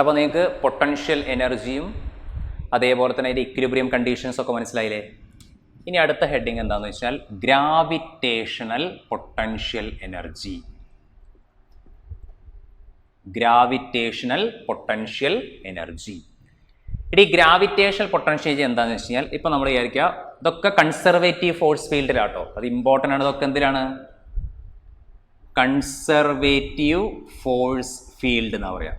അപ്പോൾ നിങ്ങൾക്ക് പൊട്ടൻഷ്യൽ എനർജിയും അതേപോലെ തന്നെ അതിൻ്റെ ഇക്വിലിബ്രിയം കണ്ടീഷൻസ് ഒക്കെ മനസ്സിലായില്ലേ? ഇനി അടുത്ത ഹെഡിങ് എന്താണെന്ന് വെച്ചാൽ gravitational potential energy. Gravitational potential energy. ഇനി ഗ്രാവിറ്റേഷണൽ പൊട്ടൻഷ്യൽ എനർജി എന്താണെന്ന് വെച്ച് കഴിഞ്ഞാൽ ഇപ്പോൾ നമ്മൾ വിചാരിക്കുക ഇതൊക്കെ കൺസർവേറ്റീവ് ഫോഴ്സ് ഫീൽഡിലാട്ടോ. അത് ഇമ്പോർട്ടൻ്റ് ആണ്. ഇതൊക്കെ എന്തിനാണ്? കൺസർവേറ്റീവ് ഫോഴ്സ് ഫീൽഡ് എന്നാണ് പറയുക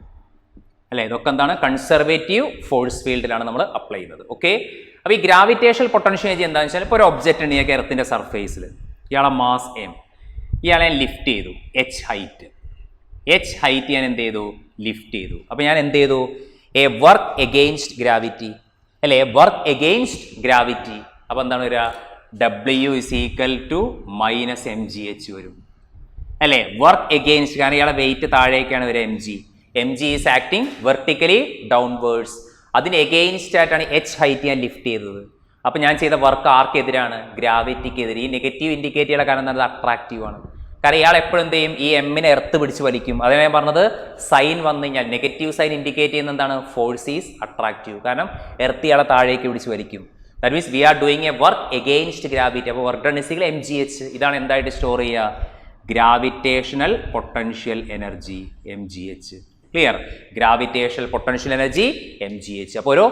അല്ലേ? ഇതൊക്കെ എന്താണ്? കൺസർവേറ്റീവ് ഫോഴ്സ് ഫീൽഡിലാണ് നമ്മൾ അപ്ലൈ ചെയ്യുന്നത്. ഓക്കെ. അപ്പോൾ ഈ ഗ്രാവിറ്റേഷണൽ പൊട്ടൻഷ്യൽ എനർജി എന്താണെന്ന് വെച്ചാൽ ഇപ്പോൾ ഒരു ഒബ്ജക്റ്റ് ഉണ്ട് ഇയാൾക്ക് എർത്തിൻ്റെ സർഫേസിൽ, ഇയാളെ മാസ് എം, ഇയാളെ ലിഫ്റ്റ് ചെയ്തു എച്ച് ഹൈറ്റ് ഞാൻ എന്ത് ചെയ്തു? ലിഫ്റ്റ് ചെയ്തു. അപ്പോൾ ഞാൻ എന്ത് ചെയ്തു? എ വർക്ക് എഗെയിൻസ്റ്റ് ഗ്രാവിറ്റി അല്ലേ? Work against gravity. അപ്പോൾ എന്താണ് വരിക? W = -mgh വരും അല്ലേ? വർക്ക് എഗെയിൻസ്റ്റ്, കാരണം ഇയാളെ വെയിറ്റ് താഴേക്കാണ് വരിക. mg is acting vertically downwards. അതിന് എഗെയിൻസ്റ്റ് ആയിട്ടാണ് എച്ച് ഹൈറ്റ് ഞാൻ ലിഫ്റ്റ് ചെയ്തത്. അപ്പോൾ ഞാൻ ചെയ്ത വർക്ക് ആർക്കെതിരാണ്? ഗ്രാവിറ്റിക്കെതിരെ. ഈ നെഗറ്റീവ് ഇൻഡിക്കേറ്റ് ചെയ്യാൻ കാരണം എന്താണ്? അട്രാക്റ്റീവ് ആണ്. കാരണം ഇയാൾ എപ്പോഴും എന്ത് ചെയ്യും? ഈ എമ്മിനെ എർത്ത് പിടിച്ച് വലിക്കും. അതാണ് ഞാൻ പറഞ്ഞത്, സൈൻ വന്നു കഴിഞ്ഞാൽ നെഗറ്റീവ് സൈൻ ഇൻഡിക്കേറ്റ് ചെയ്യുന്ന എന്താണ്? Force is attractive. കാരണം എർത്ത് ഇയാളെ താഴേക്ക് പിടിച്ച് വലിക്കും. That means we are doing A work against gravity. അപ്പോൾ വർക്ക് ഡൺ ഈസ് mgh. ഇതാണ് എന്തായിട്ട് സ്റ്റോർ ചെയ്യുക? Gravitational potential energy mgh. Clear? Gravitational potential energy mgh. അപ്പോൾ ഒരു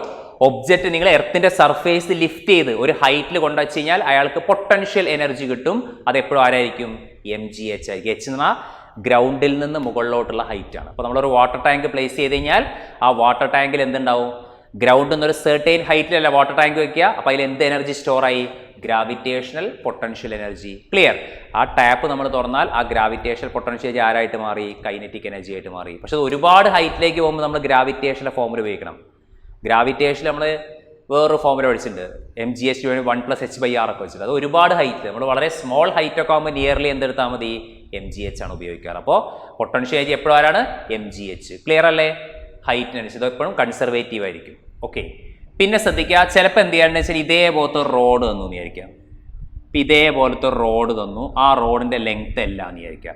ഒബ്ജക്റ്റ് നിങ്ങൾ എർത്തിന്റെ സർഫേസ് ലിഫ്റ്റ് ചെയ്ത് ഒരു ഹൈറ്റിൽ കൊണ്ടുവച്ച് കഴിഞ്ഞാൽ അയാൾക്ക് പൊട്ടൻഷ്യൽ എനർജി കിട്ടും. അത് എപ്പോഴും ആരായിരിക്കും? mgh ആയിരിക്കും. എച്ച് എന്ന് പറഞ്ഞാൽ ഗ്രൗണ്ടിൽ നിന്ന് മുകളിലോട്ടുള്ള ഹൈറ്റ് ആണ്. അപ്പോൾ നമ്മളൊരു വാട്ടർ ടാങ്ക് പ്ലേസ് ചെയ്ത് കഴിഞ്ഞാൽ ആ വാട്ടർ ടാങ്കിൽ എന്തുണ്ടാവും? ഗ്രൗണ്ടിൽ നിന്ന് ഒരു സെർട്ടൈൻ ഹൈറ്റിലല്ല വാട്ടർ ടാങ്ക് വെക്കുക. അപ്പോൾ അതിൽ എന്ത് എനർജി സ്റ്റോർ ആയി? Gravitational potential energy. ക്ലിയർ? ആ ടാപ്പ് നമ്മൾ തുറന്നാൽ ആ ഗ്രാവിറ്റേഷണൽ പൊട്ടൻഷ്യൽ എനർജി ആരായിട്ട് മാറി? കൈനറ്റിക് എനർജി ആയിട്ട് മാറി. പക്ഷെ ഒരുപാട് ഹൈറ്റിലേക്ക് പോകുമ്പോൾ നമ്മൾ ഗ്രാവിറ്റേഷണൽ ഫോമുല ഉപയോഗിക്കണം. ഗ്രാവിറ്റേഷൻ നമ്മൾ വേറൊരു ഫോമുല പഠിച്ചിട്ടുണ്ട്, mgh = 1 + h/r ഒക്കെ വെച്ചിട്ട്. അത് ഒരുപാട് ഹൈറ്റ്, നമ്മൾ വളരെ സ്മോൾ ഹൈറ്റ് ഒക്കെ ആകുമ്പോൾ നിയർലി എന്തെടുത്താൽ മതി? mgh ആണ് ഉപയോഗിക്കാറ്. അപ്പോൾ പൊട്ടൻഷ്യൽ എനർജി എപ്പോഴും ആരാണ്? mgh. ക്ലിയർ അല്ലേ? ഹൈറ്റിനനുസരിച്ച് ഇത് എപ്പോഴും കൺസർവേറ്റീവ് ആയിരിക്കും. ഓക്കെ. പിന്നെ ശ്രദ്ധിക്കുക, ചിലപ്പോൾ എന്ത് ചെയ്യാന്ന് വെച്ചാൽ ഇതേപോലത്തെ ഒരു റോഡ് തന്നു എന്ന് വിചാരിക്കാം. ഇപ്പം ഇതേപോലത്തെ ഒരു റോഡ് തന്നു, ആ റോഡിൻ്റെ ലെങ്ത് എല്ലാം എന്ന് വിചാരിക്കാം.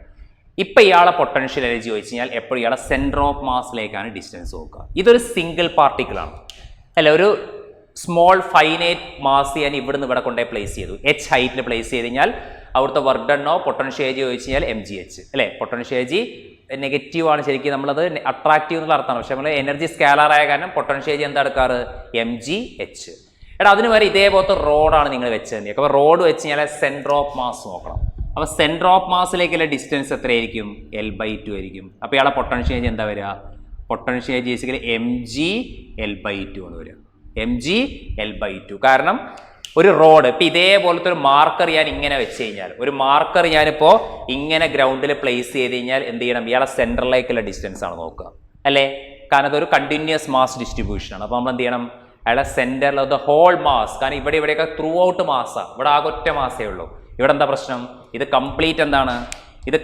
ഇപ്പം ഇയാളെ പൊട്ടൻഷ്യൽ എനർജി ചോദിച്ചു കഴിഞ്ഞാൽ എപ്പോഴും ഇയാളെ സെൻറ്റർ ഓഫ് മാസിലേക്കാണ് ഡിസ്റ്റൻസ് നോക്കുക. ഇതൊരു സിംഗിൾ പാർട്ടിക്കിളാണ് അല്ല, ഒരു സ്മോൾ ഫൈനൈറ്റ് മാസ് ഞാൻ ഇവിടുന്ന് ഇവിടെ കൊണ്ടുപോയി പ്ലേസ് ചെയ്തു. എച്ച് ഹൈറ്റിൽ പ്ലേസ് ചെയ്ത് കഴിഞ്ഞാൽ അവിടുത്തെ വർക്ക് ഡണ്ണോ പൊട്ടൻഷ്യൽ എനർജി ചോദിച്ചു കഴിഞ്ഞാൽ mgh അല്ലേ? പൊട്ടൻഷ്യൽ എനർജി നെഗറ്റീവ് ആണ് ശരിക്കും, നമ്മളത് അട്രാക്റ്റീവ് എന്നുള്ള അർത്ഥമാണ്. പക്ഷെ നമ്മൾ എനർജി സ്കാലർ ആയ കാരണം പൊട്ടൻഷ്യൽ എനർജി എന്താ എടുക്കാറ്? mgh. എടാ അതിന് വരെ ഇതേപോലത്തെ റോഡാണ് നിങ്ങൾ വെച്ചത്. അപ്പോൾ റോഡ് വെച്ച് കഴിഞ്ഞാൽ സെൻറ്റർ ഓഫ് മാസ് നോക്കണം. അപ്പോൾ സെൻറ്റർ ഓഫ് മാസിലേക്കുള്ള ഡിസ്റ്റൻസ് എത്രയായിരിക്കും? L/2 ആയിരിക്കും. അപ്പോൾ ഇയാളെ പൊട്ടൻഷ്യൽ എനർജി എന്താ വരിക? പൊട്ടൻഷ്യൽ എനർജി ബേസിക്കലി mg/L/2 ആണ് വരിക. mg/L/2. കാരണം ഒരു റോഡ് ഇപ്പം ഇതേപോലത്തെ ഒരു മാർക്കർ ഞാൻ ഇങ്ങനെ വെച്ച് കഴിഞ്ഞാൽ, ഒരു മാർക്കർ ഞാനിപ്പോൾ ഇങ്ങനെ ഗ്രൗണ്ടിൽ പ്ലേസ് ചെയ്ത് കഴിഞ്ഞാൽ എന്ത് ചെയ്യണം? ഇയാളെ സെൻറ്ററിലേക്കുള്ള ഡിസ്റ്റൻസ് ആണ് നോക്കുക അല്ലേ? കാരണം അതൊരു കണ്ടിന്യൂസ് മാസ് ഡിസ്ട്രിബ്യൂഷൻ ആണ്. അപ്പോൾ നമ്മൾ എന്ത് ചെയ്യണം? അയാളെ സെൻറ്ററിൽ ദ ഹോൾ മാസ്, കാരണം ഇവിടെയൊക്കെ ത്രൂ ഔട്ട് മാസാണ്. ഇവിടെ ആകെ ഒറ്റ മാസേ ഉള്ളൂ. ഇവിടെ എന്താ പ്രശ്നം? ഇത് കംപ്ലീറ്റ് എന്താണ്? ഇത്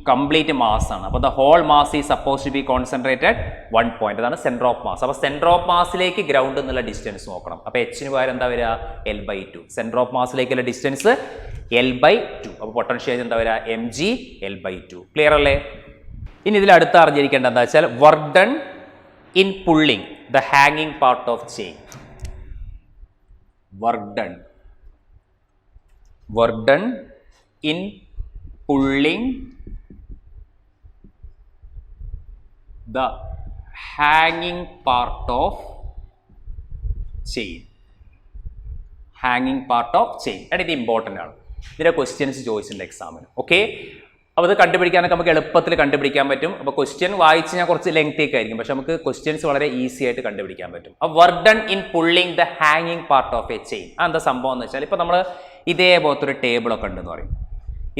കംപ്ലീറ്റ് മാസ് ആണ്. അപ്പോൾ the whole mass is suppose to be concentrated 1 point. അതാണ് സെൻറ്റർ ഓഫ് മാസ്. അപ്പോൾ സെൻറ്റർ ഓഫ് മാസിലേക്ക് ഗ്രൗണ്ട് എന്നുള്ള ഡിസ്റ്റൻസ് നോക്കണം. അപ്പോൾ എച്ചിന് പകരം എന്താ വരിക? L/2. സെൻറ്റർ ഓഫ് മാസിലേക്കുള്ള ഡിസ്റ്റൻസ് L/2. അപ്പോൾ പൊട്ടൻഷ്യൽ എന്താ വരിക? mg/L/2. ക്ലിയർ അല്ലേ? ഇനി ഇതിൽ അടുത്ത് അറിഞ്ഞിരിക്കേണ്ടത് എന്താ വെച്ചാൽ work done in pulling the ഹാങ്ങിങ് part of chain. Work done in pulling the hanging part of chain. ഇത് ഇമ്പോർട്ടൻ്റ് ആണ്. ഇതിൻ്റെ ക്വസ്റ്റ്യൻസ് ചോദിച്ചിട്ടുണ്ട് എക്സാമിന്. ഓക്കെ. അപ്പോൾ ഇത് കണ്ടുപിടിക്കാനൊക്കെ നമുക്ക് എളുപ്പത്തിൽ കണ്ടുപിടിക്കാൻ പറ്റും. അപ്പോൾ ക്വസ്റ്റ്യൻ വായിച്ച് ഞാൻ കുറച്ച് ലെങ്തേക്ക് ആയിരിക്കും, പക്ഷെ നമുക്ക് ക്വസ്റ്റ്യൻസ് വളരെ ഈസി ആയിട്ട് കണ്ടുപിടിക്കാൻ പറ്റും. അപ്പോൾ work done in pulling the ഹാങ്ങിങ് പാർട്ട് ഓഫ് എ ചെയിൻ. എന്താ സംഭവം എന്ന് വെച്ചാൽ ഇപ്പോൾ നമ്മൾ ഇതേപോലത്തെ ഒരു ടേബിളൊക്കെ ഉണ്ടെന്ന് പറയും.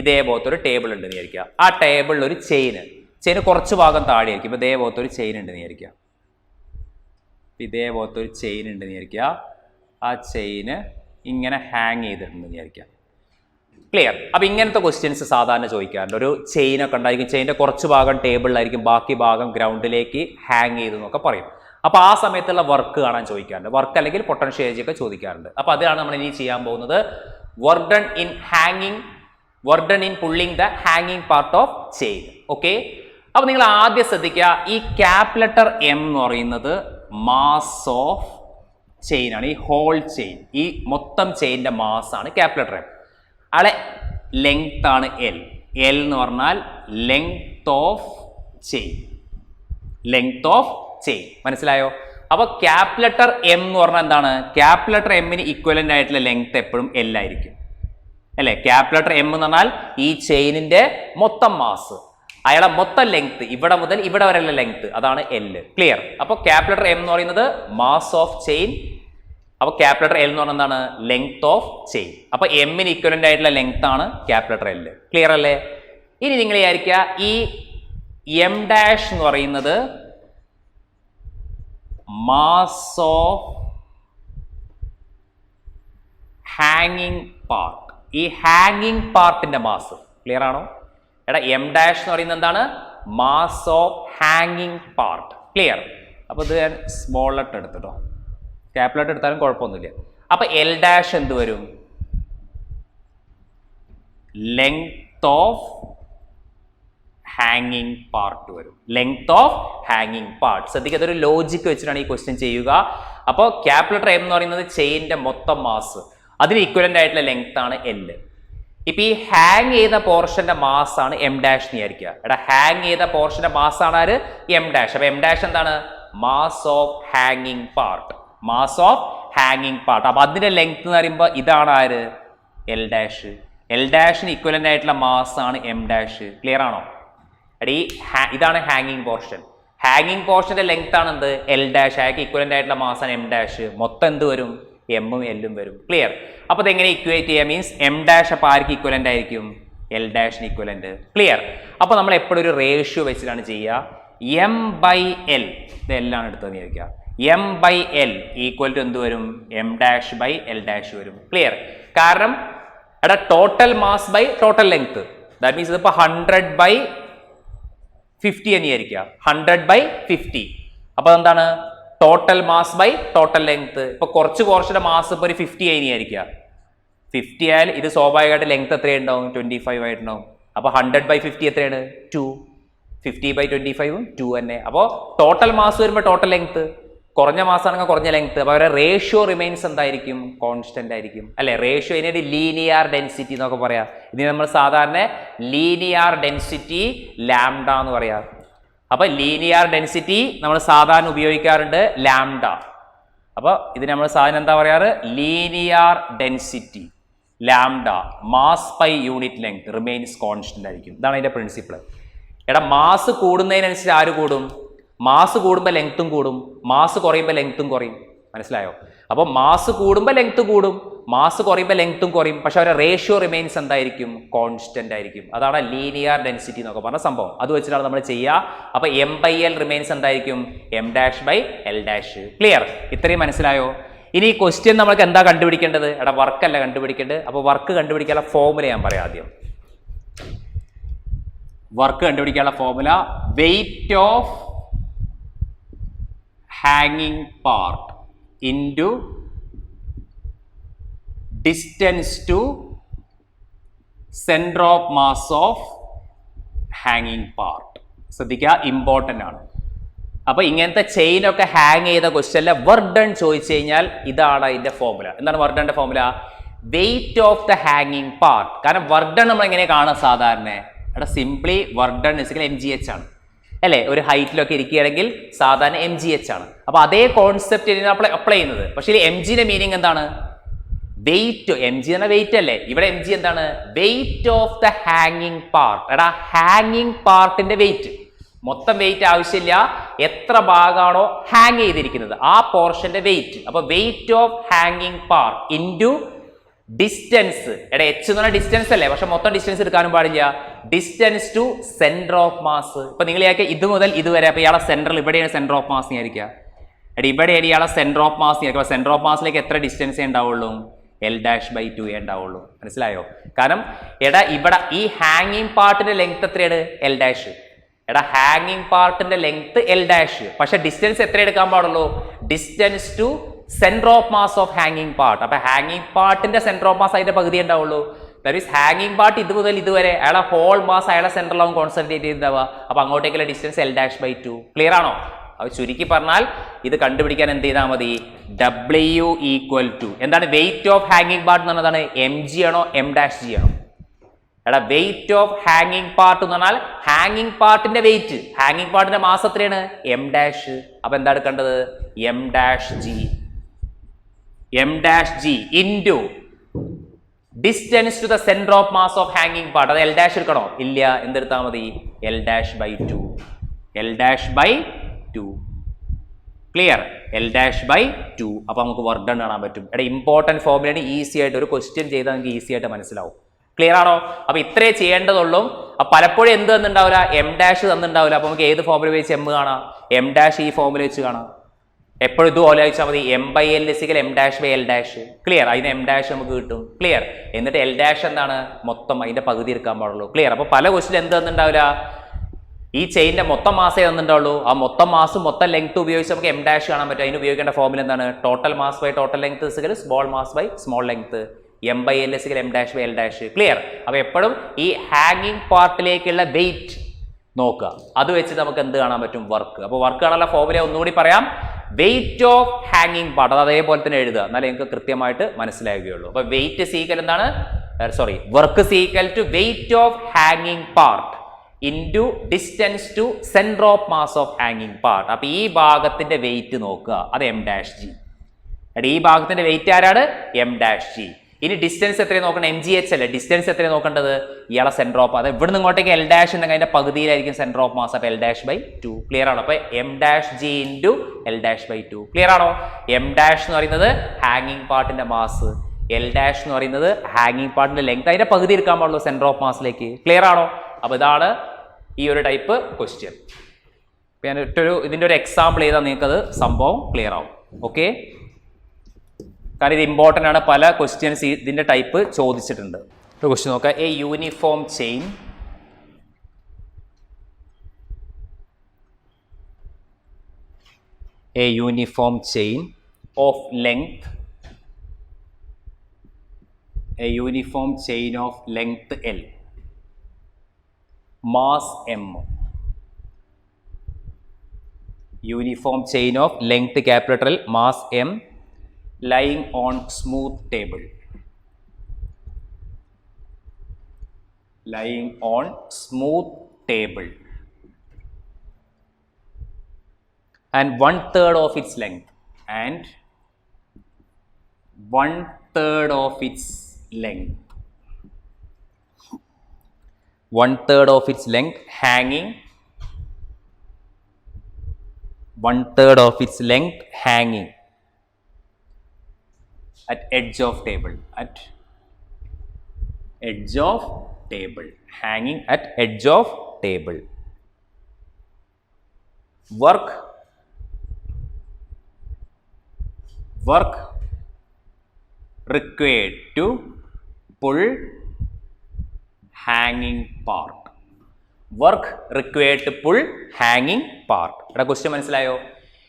ഇതേപോലത്തെ ഒരു ടേബിൾ ഉണ്ടെന്ന് വിചാരിക്കുക. ആ ടേബിളിൽ ഒരു ചെയിന് കുറച്ച് ഭാഗം താഴെ ആയിരിക്കും. ഇപ്പോൾ ഇതേപോലത്തെ ഒരു ചെയിൻ ഉണ്ടെന്ന് വിചാരിക്കുക. ആ ചെയിന് ഇങ്ങനെ ഹാങ് ചെയ്തിട്ടുണ്ടെന്ന് വിചാരിക്കുക. ക്ലിയർ? അപ്പോൾ ഇങ്ങനത്തെ ക്വസ്റ്റ്യൻസ് സാധാരണ ചോദിക്കാറുണ്ട്. ഒരു ചെയിനൊക്കെ ഉണ്ടായിരിക്കും, ചെയിൻ്റെ കുറച്ച് ഭാഗം ടേബിളിലായിരിക്കും, ബാക്കി ഭാഗം ഗ്രൗണ്ടിലേക്ക് ഹാങ് ചെയ്തു എന്നൊക്കെ പറയും. അപ്പോൾ ആ സമയത്തുള്ള വർക്ക് കാണാൻ ചോദിക്കാറുണ്ട്. വർക്ക് അല്ലെങ്കിൽ പൊട്ടൻഷ്യൽ എനർജി ഒക്കെ ചോദിക്കാറുണ്ട്. അപ്പോൾ അതാണ് നമ്മൾ ഇനി ചെയ്യാൻ പോകുന്നത്. Work done in pulling the ഹാങ്ങിങ് പാർട്ട് ഓഫ് ചെയിൻ. ഓക്കെ. അപ്പൊ നിങ്ങൾ ആദ്യം ശ്രദ്ധിക്കുക, ഈ ക്യാപ് ലെറ്റർ എം എന്ന് പറയുന്നത് മാസ് ഓഫ് ചെയിൻ ആണ്. ഈ ഹോൾ ചെയിൻ, ഈ മൊത്തം ചെയിൻ്റെ മാസ് ആണ് ക്യാപ് ലെറ്റർ എം. അയാളെ ലെങ്ത് ആണ് എൽ. എൽ എന്ന് പറഞ്ഞാൽ length of chain, length of chain. മനസ്സിലായോ? അപ്പൊ ക്യാപ് ലെറ്റർ എം എന്ന് പറഞ്ഞാൽ എന്താണ്? ക്യാപ് ലെറ്റർ എമ്മിന് ഇക്വലന്റ് ആയിട്ടുള്ള ലെങ്ത് എപ്പോഴും എൽ ആയിരിക്കും, അല്ലെ? ക്യാപ് ലെറ്റർ എം എന്ന് പറഞ്ഞാൽ ഈ ചെയിനിന്റെ മൊത്തം മാസ്, അയാളെ മൊത്തം ലെങ്ത് ഇവിടെ മുതൽ ഇവിടെ വരെയുള്ള ലെങ്ത്, അതാണ് എൽ. ക്ലിയർ? അപ്പൊ ക്യാപ് ലെറ്റർ എം എന്ന് പറയുന്നത് മാസ് ഓഫ് ചെയിൻ. അപ്പൊ ക്യാപ് ലെറ്റർ എൽ എന്ന് പറഞ്ഞാൽ എന്താണ്? Length of chain. അപ്പൊ എമ്മിന് ഇക്വലന്റ് ആയിട്ടുള്ള ലെങ്ത് ആണ് ക്യാപ് ലെറ്റർ എൽ. ക്ലിയർ അല്ലേ? ഇനി നിങ്ങൾ വിചാരിക്കുക, ഈ എം ഡാഷ് എന്ന് പറയുന്നത് മാസ് ഓഫ് ഹാങ്ങിങ് പാർട്ട്. ഈ ഹാങ്ങിങ് പാർട്ടിന്റെ മാസ് ക്ലിയർ ആണോ? എടാ, എം ഡാഷ് എന്ന് പറയുന്നത് എന്താണ്? മാസ് ഓഫ് ഹാങ്ങിങ് പാർട്ട്. ക്ലിയർ? അപ്പൊ ഇത് ഞാൻ സ്മോൾ ലെറ്റർ എടുത്തിട്ടോ, ക്യാപ് ലെറ്റർ എടുത്താലും കുഴപ്പമൊന്നുമില്ല. അപ്പൊ എൽ ഡാഷ് എന്ത് വരും? ലെങ്ത് ഓഫ് ഹാങ്ങിങ് പാർട്ട് വരും. ലെങ്ത് ഓഫ് ഹാങ്ങിങ് പാർട്ട്. ശ്രദ്ധിക്കുക, അതൊരു ലോജിക്ക് വെച്ചിട്ടാണ് ഈ ക്വസ്റ്റ്യൻ ചെയ്യുക. അപ്പോൾ ക്യാപ് ലെറ്റർ എം എന്ന് പറയുന്നത് ചെയിൻ്റെ മൊത്തം മാസ്, അതിന് ഇക്വലന്റ് ആയിട്ടുള്ള ലെങ്ത് ആണ് എൽ. ഇപ്പൊ ഈ ഹാങ് ചെയ്ത പോർഷന്റെ മാസ് ആണ് എം ഡാഷ് എന്ന് വിചാരിക്കുക. എടാ, ഹാങ് ചെയ്ത പോർഷന്റെ മാസ് ആണ് ആര്? M dash. അപ്പൊ എം ഡാഷ് എന്താണ്? മാസ് ഓഫ് ഹാങ്ങിങ് പാർട്ട്. മാസ് ഓഫ് ഹാങ്ങിങ് പാർട്ട്. അപ്പൊ അതിന്റെ ലെങ്ത് എന്ന് പറയുമ്പോൾ ഇതാണ് ആര്? L dash. എൽ ഡാഷിന് ഇക്വലന്റ് ആയിട്ടുള്ള മാസ് ആണ് എം ഡാഷ്. ക്ലിയർ ആണോ? എടീ, ഇതാണ് ഹാങ്ങിങ് പോർഷൻ. ഹാങ്ങിങ് പോർഷന്റെ ലെങ്ത് ആണ് എന്ത്? L dash. അയാൾക്ക് ഇക്വലന്റ് ആയിട്ടുള്ള മാസ് ആണ് എം ഡാഷ്. മൊത്തം എന്ത് വരും? എമ്മും എല്ലും വരും. ക്ലിയർ? അപ്പൊ ഇതെങ്ങനെ ഇക്വേറ്റ് ചെയ്യാം? മീൻസ് എം ഡാഷ് അപ്പൊ ആർക്ക് ഇക്വലന്റ് ആയിരിക്കും? എൽ ഡാഷിന് ഇക്വലന്റ്. ക്ലിയർ? അപ്പൊ നമ്മൾ എപ്പോഴും ഒരു റേഷ്യോ വെച്ചിട്ടാണ് ചെയ്യുക. എം ബൈ എൽ, ഇത് എല്ലാണ് എടുത്തതെന്ന് വിചാരിക്കുക. M by L equal to എന്ത് വരും? M dash by L dash വരും. ക്ലിയർ? കാരണം എടാ, total mass by total length, that means ഇതിപ്പോ 100 ബൈ 50 എന്ന് വിചാരിക്കുക. 100 ബൈ 50. അപ്പൊ എന്താണ്? Total mass by total length. ഇപ്പൊ കുറച്ച് പോർഷന്റെ മാസ് ഇപ്പൊ ഒരു 50 ആയി വിചാരിക്കുക. 50 ആയാൽ ഇത് സ്വാഭാവികമായിട്ട് ലെങ്ത് എത്രയുണ്ടാവും? 25 ആയിട്ടുണ്ടാവും. അപ്പൊ 100 ബൈ 50 എത്രയാണ്? 2. 50 ബൈ 25 2 തന്നെ. അപ്പോൾ ടോട്ടൽ മാസ് വരുമ്പോൾ ടോട്ടൽ ലെങ്ത്, കുറഞ്ഞ മാസമാണെങ്കിൽ കുറഞ്ഞ ലെങ്ത്. അപ്പോൾ അവരുടെ റേഷ്യോ റിമൈൻസ് എന്തായിരിക്കും? കോൺസ്റ്റന്റ് ആയിരിക്കും, അല്ലെ? റേഷ്യോ ഇതിനൊരു ലീനിയർ ഡെൻസിറ്റി എന്നൊക്കെ പറയാം. ഇതിന് നമ്മൾ സാധാരണ ലീനിയർ ഡെൻസിറ്റി ലാംഡ എന്ന് പറയാം. അപ്പൊ ലീനിയർ ഡെൻസിറ്റി നമ്മൾ സാധാരണ ഉപയോഗിക്കാറുണ്ട് ലാംഡ. അപ്പൊ ഇതിന് നമ്മൾ സാധാരണ എന്താ പറയാറ്? Linear density lambda. Mass by unit length remains constant ആയിരിക്കും. ഇതാണ് അതിന്റെ പ്രിൻസിപ്പിൾ. എടാ, മാസ് കൂടുന്നതിനനുസരിച്ച് ആര് കൂടും? മാസ് കൂടുമ്പോൾ ലെങ്ത്തും കൂടും, മാസ് കുറയുമ്പോൾ ലെങ്ത്തും കുറയും. മനസ്സിലായോ? അപ്പോൾ മാസ് കൂടുമ്പോൾ ലെങ്ത് കൂടും, മാസ് കുറയുമ്പോൾ ലെങ്ത്തും കുറയും. പക്ഷെ അവരുടെ റേഷ്യോ റിമൈൻസ് എന്തായിരിക്കും? കോൺസ്റ്റന്റ് ആയിരിക്കും. അതാണ് ലീനിയർ ഡെൻസിറ്റി എന്നൊക്കെ പറഞ്ഞ സംഭവം. അത് വെച്ചിട്ടാണ് നമ്മൾ ചെയ്യുക. അപ്പൊ എം ബൈ എൽ റിമൈൻസ് എന്തായിരിക്കും? M dash by L dash. Clear? ഇത്രയും മനസ്സിലായോ? ഇനി ഈ ക്വസ്റ്റ്യൻ നമ്മൾക്ക് എന്താ കണ്ടുപിടിക്കേണ്ടത്? എടാ, വർക്കല്ല കണ്ടുപിടിക്കേണ്ടത്. അപ്പോൾ വർക്ക് കണ്ടുപിടിക്കാനുള്ള ഫോർമുല ഞാൻ പറയാം ആദ്യം. വർക്ക് കണ്ടുപിടിക്കാനുള്ള ഫോർമുല വെയിറ്റ് ഓഫ് ഹാങ്ങിങ് part into distance to centre of mass of ഹാങ്ങിങ് പാർട്ട്. ശ്രദ്ധിക്കുക, ഇമ്പോർട്ടൻ്റ് ആണ്. അപ്പൊ ഇങ്ങനത്തെ ചെയിനൊക്കെ ഹാങ് ചെയ്ത ക്വസ്റ്റ്യനിലെ വർക്ക് ഡൺ ചോദിച്ചു കഴിഞ്ഞാൽ ഇതാണ് അതിന്റെ ഫോർമുല. എന്താണ് വർക്ക് ഡണിന്റെ ഫോർമുല? വെയിറ്റ് ഓഫ് ദ ഹാങ്ങിങ് പാർട്ട്. കാരണം വർക്ക് ഡൺ നമ്മൾ എങ്ങനെ കാണാം സാധാരണ? എടാ, simply work done is equal mgh ആണ്, അല്ലേ? ഒരു ഹൈറ്റിലൊക്കെ ഇരിക്കുകയാണെങ്കിൽ സാധാരണ mgh ആണ്. അപ്പൊ അതേ കോൺസെപ്റ്റ് അപ്ലൈ ചെയ്യുന്നത്. പക്ഷേ ഈ mgന്റെ മീനിങ് എന്താണ്? വെയിറ്റ്. mg എന്ന വെയിറ്റ് അല്ലേ? ഇവിടെ mg എന്താണ്? വെയിറ്റ് ഓഫ് ദ ഹാങ്ങിങ് പാർട്ട്. എടാ, ഹാങ്ങിങ് പാർട്ടിന്റെ വെയിറ്റ്, മൊത്തം വെയിറ്റ് ആവശ്യമില്ല, എത്ര ഭാഗമാണോ ഹാങ് ചെയ്തിരിക്കുന്നത് ആ പോർഷന്റെ വെയിറ്റ്. അപ്പൊ വെയിറ്റ് ഓഫ് ഹാങ്ങിങ് പാർട്ട് ഇൻറ്റു ഡിസ്റ്റൻസ്. എടാ, എച്ച് എന്ന് പറഞ്ഞാൽ ഡിസ്റ്റൻസ് അല്ലേ? പക്ഷെ മൊത്തം ഡിസ്റ്റൻസ് എടുക്കാനും പാടില്ല. Distance to centre of mass. ഇപ്പൊ നിങ്ങൾ ഇത് മുതൽ ഇതുവരെ, അപ്പൊ ഇയാളെ സെന്ററിൽ ഇവിടെയാണ് സെന്റർ ഓഫ് മാസ് വിചാരിക്കുക. എടാ, ഇവിടെയാണ് ഇയാളെ സെന്റർ ഓഫ് മാസ് വിചാരിക്കുക. സെന്റർ ഓഫ് മാസിലേക്ക് എത്ര ഡിസ്റ്റൻസേ ഉണ്ടാവുള്ളൂ? എൽ ഡാഷ് ബൈ 2 ഉണ്ടാവുള്ളൂ. മനസ്സിലായോ? കാരണം എടാ, ഇവിടെ ഈ ഹാങ്ങിങ് പാർട്ടിന്റെ ലെങ്ത് എത്രയാണ്? L dash. എടാ, ഹാങ്ങിങ് പാർട്ടിന്റെ ലെങ്ത് എൽ ഡാഷ്, പക്ഷെ ഡിസ്റ്റൻസ് എത്ര എടുക്കാൻ പാടുള്ളൂ? Distance to centre of mass of ഹാങ്ങിങ് പാർട്ട്. അപ്പൊ ഹാങ്ങിങ് പാർട്ടിന്റെ സെന്റർ ഓഫ് മാസ് അതിന്റെ പകുതി ഉണ്ടാവുള്ളൂ. ദാറ്റ് ഈസ് ഹാങ്ങിങ് പാർട്ട് ഇത് മുതൽ ഇതുവരെ അയാളെ ഹോൾ മാസ് അയാളെ സെൻട്രലാവും കോൺസെൻട്രേറ്റ് ചെയ്തിട്ടുണ്ടാവുക. അപ്പോൾ അങ്ങോട്ടേക്കുള്ള ഡിസ്റ്റൻസ് L'/2. ക്ലിയർ ആണോ? അത് ചുരുക്കി പറഞ്ഞാൽ ഇത് കണ്ടുപിടിക്കാൻ എന്ത് ചെയ്താൽ മതി? W = എന്താണ് വെയിറ്റ് ഓഫ് ഹാങ്ങിങ് പാർട്ട് എന്ന് പറഞ്ഞതാണ്? mg ആണോ M'(g) ആണോ? എടാ വെയിറ്റ് ഓഫ് ഹാങ്ങിങ് പാർട്ട് എന്ന് പറഞ്ഞാൽ ഹാങ്ങിങ് പാർട്ടിന്റെ വെയിറ്റ്, ഹാങ്ങിങ് പാർട്ടിന്റെ മാസ് എത്രയാണ്? M'. അപ്പൊ എന്താ എടുക്കേണ്ടത്? M'(g) into distance to the centre of mass of ഹാങ്ങിങ് പാർട്ട്. അത് L' എടുക്കണോ? ഇല്ല. എന്തെടുത്താൽ മതി? L'/2. L'/2. ക്ലിയർ? L'/2. അപ്പൊ നമുക്ക് വർക്ക് ഡൺ കാണാൻ പറ്റും. എടാ ഇമ്പോർട്ടൻറ്റ് ഫോർമുലയാണ്. ഈസി ആയിട്ട് ഒരു ക്വസ്റ്റ്യൻ ചെയ്താൽ നമുക്ക് ഈസി ആയിട്ട് മനസ്സിലാവും. ക്ലിയർ ആണോ? അപ്പൊ ഇത്രേ ചെയ്യേണ്ടതുള്ളൂ. അപ്പൊ പലപ്പോഴും എന്ത് തന്നിട്ടുണ്ടാവില്ല? M' തന്നിട്ടുണ്ടാവില്ല. അപ്പൊ നമുക്ക് ഏത് ഫോർമുല വെച്ച് M കാണാം? M' ഈ ഫോർമുല വെച്ച് കാണാം. എപ്പോഴും ഇത് ആലോചിച്ചാൽ മതി. M/L = M'/L'. ക്ലിയർ? അതിന് M' നമുക്ക് കിട്ടും. ക്ലിയർ? എന്നിട്ട് L' എന്താണ്? മൊത്തം അതിന്റെ പകുതി എടുക്കാൻ പാടുള്ളൂ. ക്ലിയർ? അപ്പൊ പല ക്വസ്റ്റ്യൻ എന്ത് തന്നിട്ടുണ്ടാവില്ല? ഈ ചെയിൻ്റെ മൊത്തം മാസേ തന്നിട്ടുള്ളൂ. ആ മൊത്തം മാസും മൊത്തം ലെങ്ത് ഉപയോഗിച്ച് നമുക്ക് M' കാണാൻ പറ്റും. അതിന് ഉപയോഗിക്കേണ്ട ഫോർമുല എന്താണ്? Total mass by total length = small mass by small length. M/L = M'/L'. Clear? അപ്പൊ എപ്പോഴും ഈ ഹാങ്ങിങ് പാർട്ടിലേക്കുള്ള വെയിറ്റ് നോക്കുക. അത് വെച്ച് നമുക്ക് എന്ത് കാണാൻ പറ്റും? വർക്ക്. അപ്പോൾ വർക്ക് കാണാനുള്ള ഫോർമുല ഒന്നുകൂടി പറയാം. വെയിറ്റ് ഓഫ് ഹാങ്ങിങ് പാർട്ട് അത് അതേപോലെ തന്നെ എഴുതുക, എന്നാലേ നിങ്ങൾക്ക് കൃത്യമായിട്ട് മനസ്സിലാകുകയുള്ളൂ. അപ്പൊ വെയിറ്റ് സീക്കൽ എന്താണ്? വർക്ക് സീക്കൽ ടു വെയിറ്റ് ഓഫ് ഹാങ്ങിങ് part into distance to centre of mass of ഹാങ്ങിങ് പാർട്ട്. അപ്പൊ ഈ ഭാഗത്തിന്റെ വെയിറ്റ് നോക്കുക, അത് M'(g). ഈ ഭാഗത്തിന്റെ വെയിറ്റ് ആരാണ്? M'(g). ഇനി ഡിസ്റ്റൻസ് എത്രയും നോക്കണം? mgh അല്ലേ? ഡിസ്റ്റൻസ് എത്രയും നോക്കേണ്ടത്? ഇയാളെ സെന്റർ ഓഫ്. അത് ഇവിടെ നിന്ന് ഇങ്ങോട്ടേക്ക് L' ഉണ്ടെങ്കിൽ അതിന്റെ പകുതിയിലായിരിക്കും സെന്റർ ഓഫ് മാസ്. അപ്പൊ L'/2. ക്ലിയർ ആണോ? അപ്പൊ M'(g) ഇൻറ്റു L'/2. ക്ലിയർ ആണോ? M' എന്ന് പറയുന്നത് ഹാങ്ങിങ് പാർട്ടിന്റെ മാസ്, L' എന്ന് പറയുന്നത് ഹാങ്ങിങ് പാർട്ടിന്റെ ലെങ്ത്. അതിന്റെ പകുതി എടുക്കാൻ പാടുള്ളൂ സെന്റർ ഓഫ് മാസിലേക്ക്. ക്ലിയർ ആണോ? അപ്പൊ ഇതാണ് ഈ ഒരു ടൈപ്പ് ക്വസ്റ്റ്യൻ. ഞാൻ ഇതിന്റെ ഒരു എക്സാമ്പിൾ ചെയ്താൽ നിങ്ങൾക്കത് സംഭവം ക്ലിയർ ആവും. ഓക്കെ? കാരണം ഇത് ഇമ്പോർട്ടൻ്റ് ആണ്. പല ക്വസ്റ്റ്യൻസ് ഇതിന്റെ ടൈപ്പ് ചോദിച്ചിട്ടുണ്ട്. ഒരു ക്വസ്റ്റ്യൻ നോക്കാം. A uniform chain of length L, mass M. Uniform chain of length capital L, mass M, lying on smooth table. And 1/3 of its length. Hanging. 1/3 of its length hanging at edge of table. Hanging at edge of table. Work required to pull hanging part. ഇവിടെ question മനസ്സിലായോ?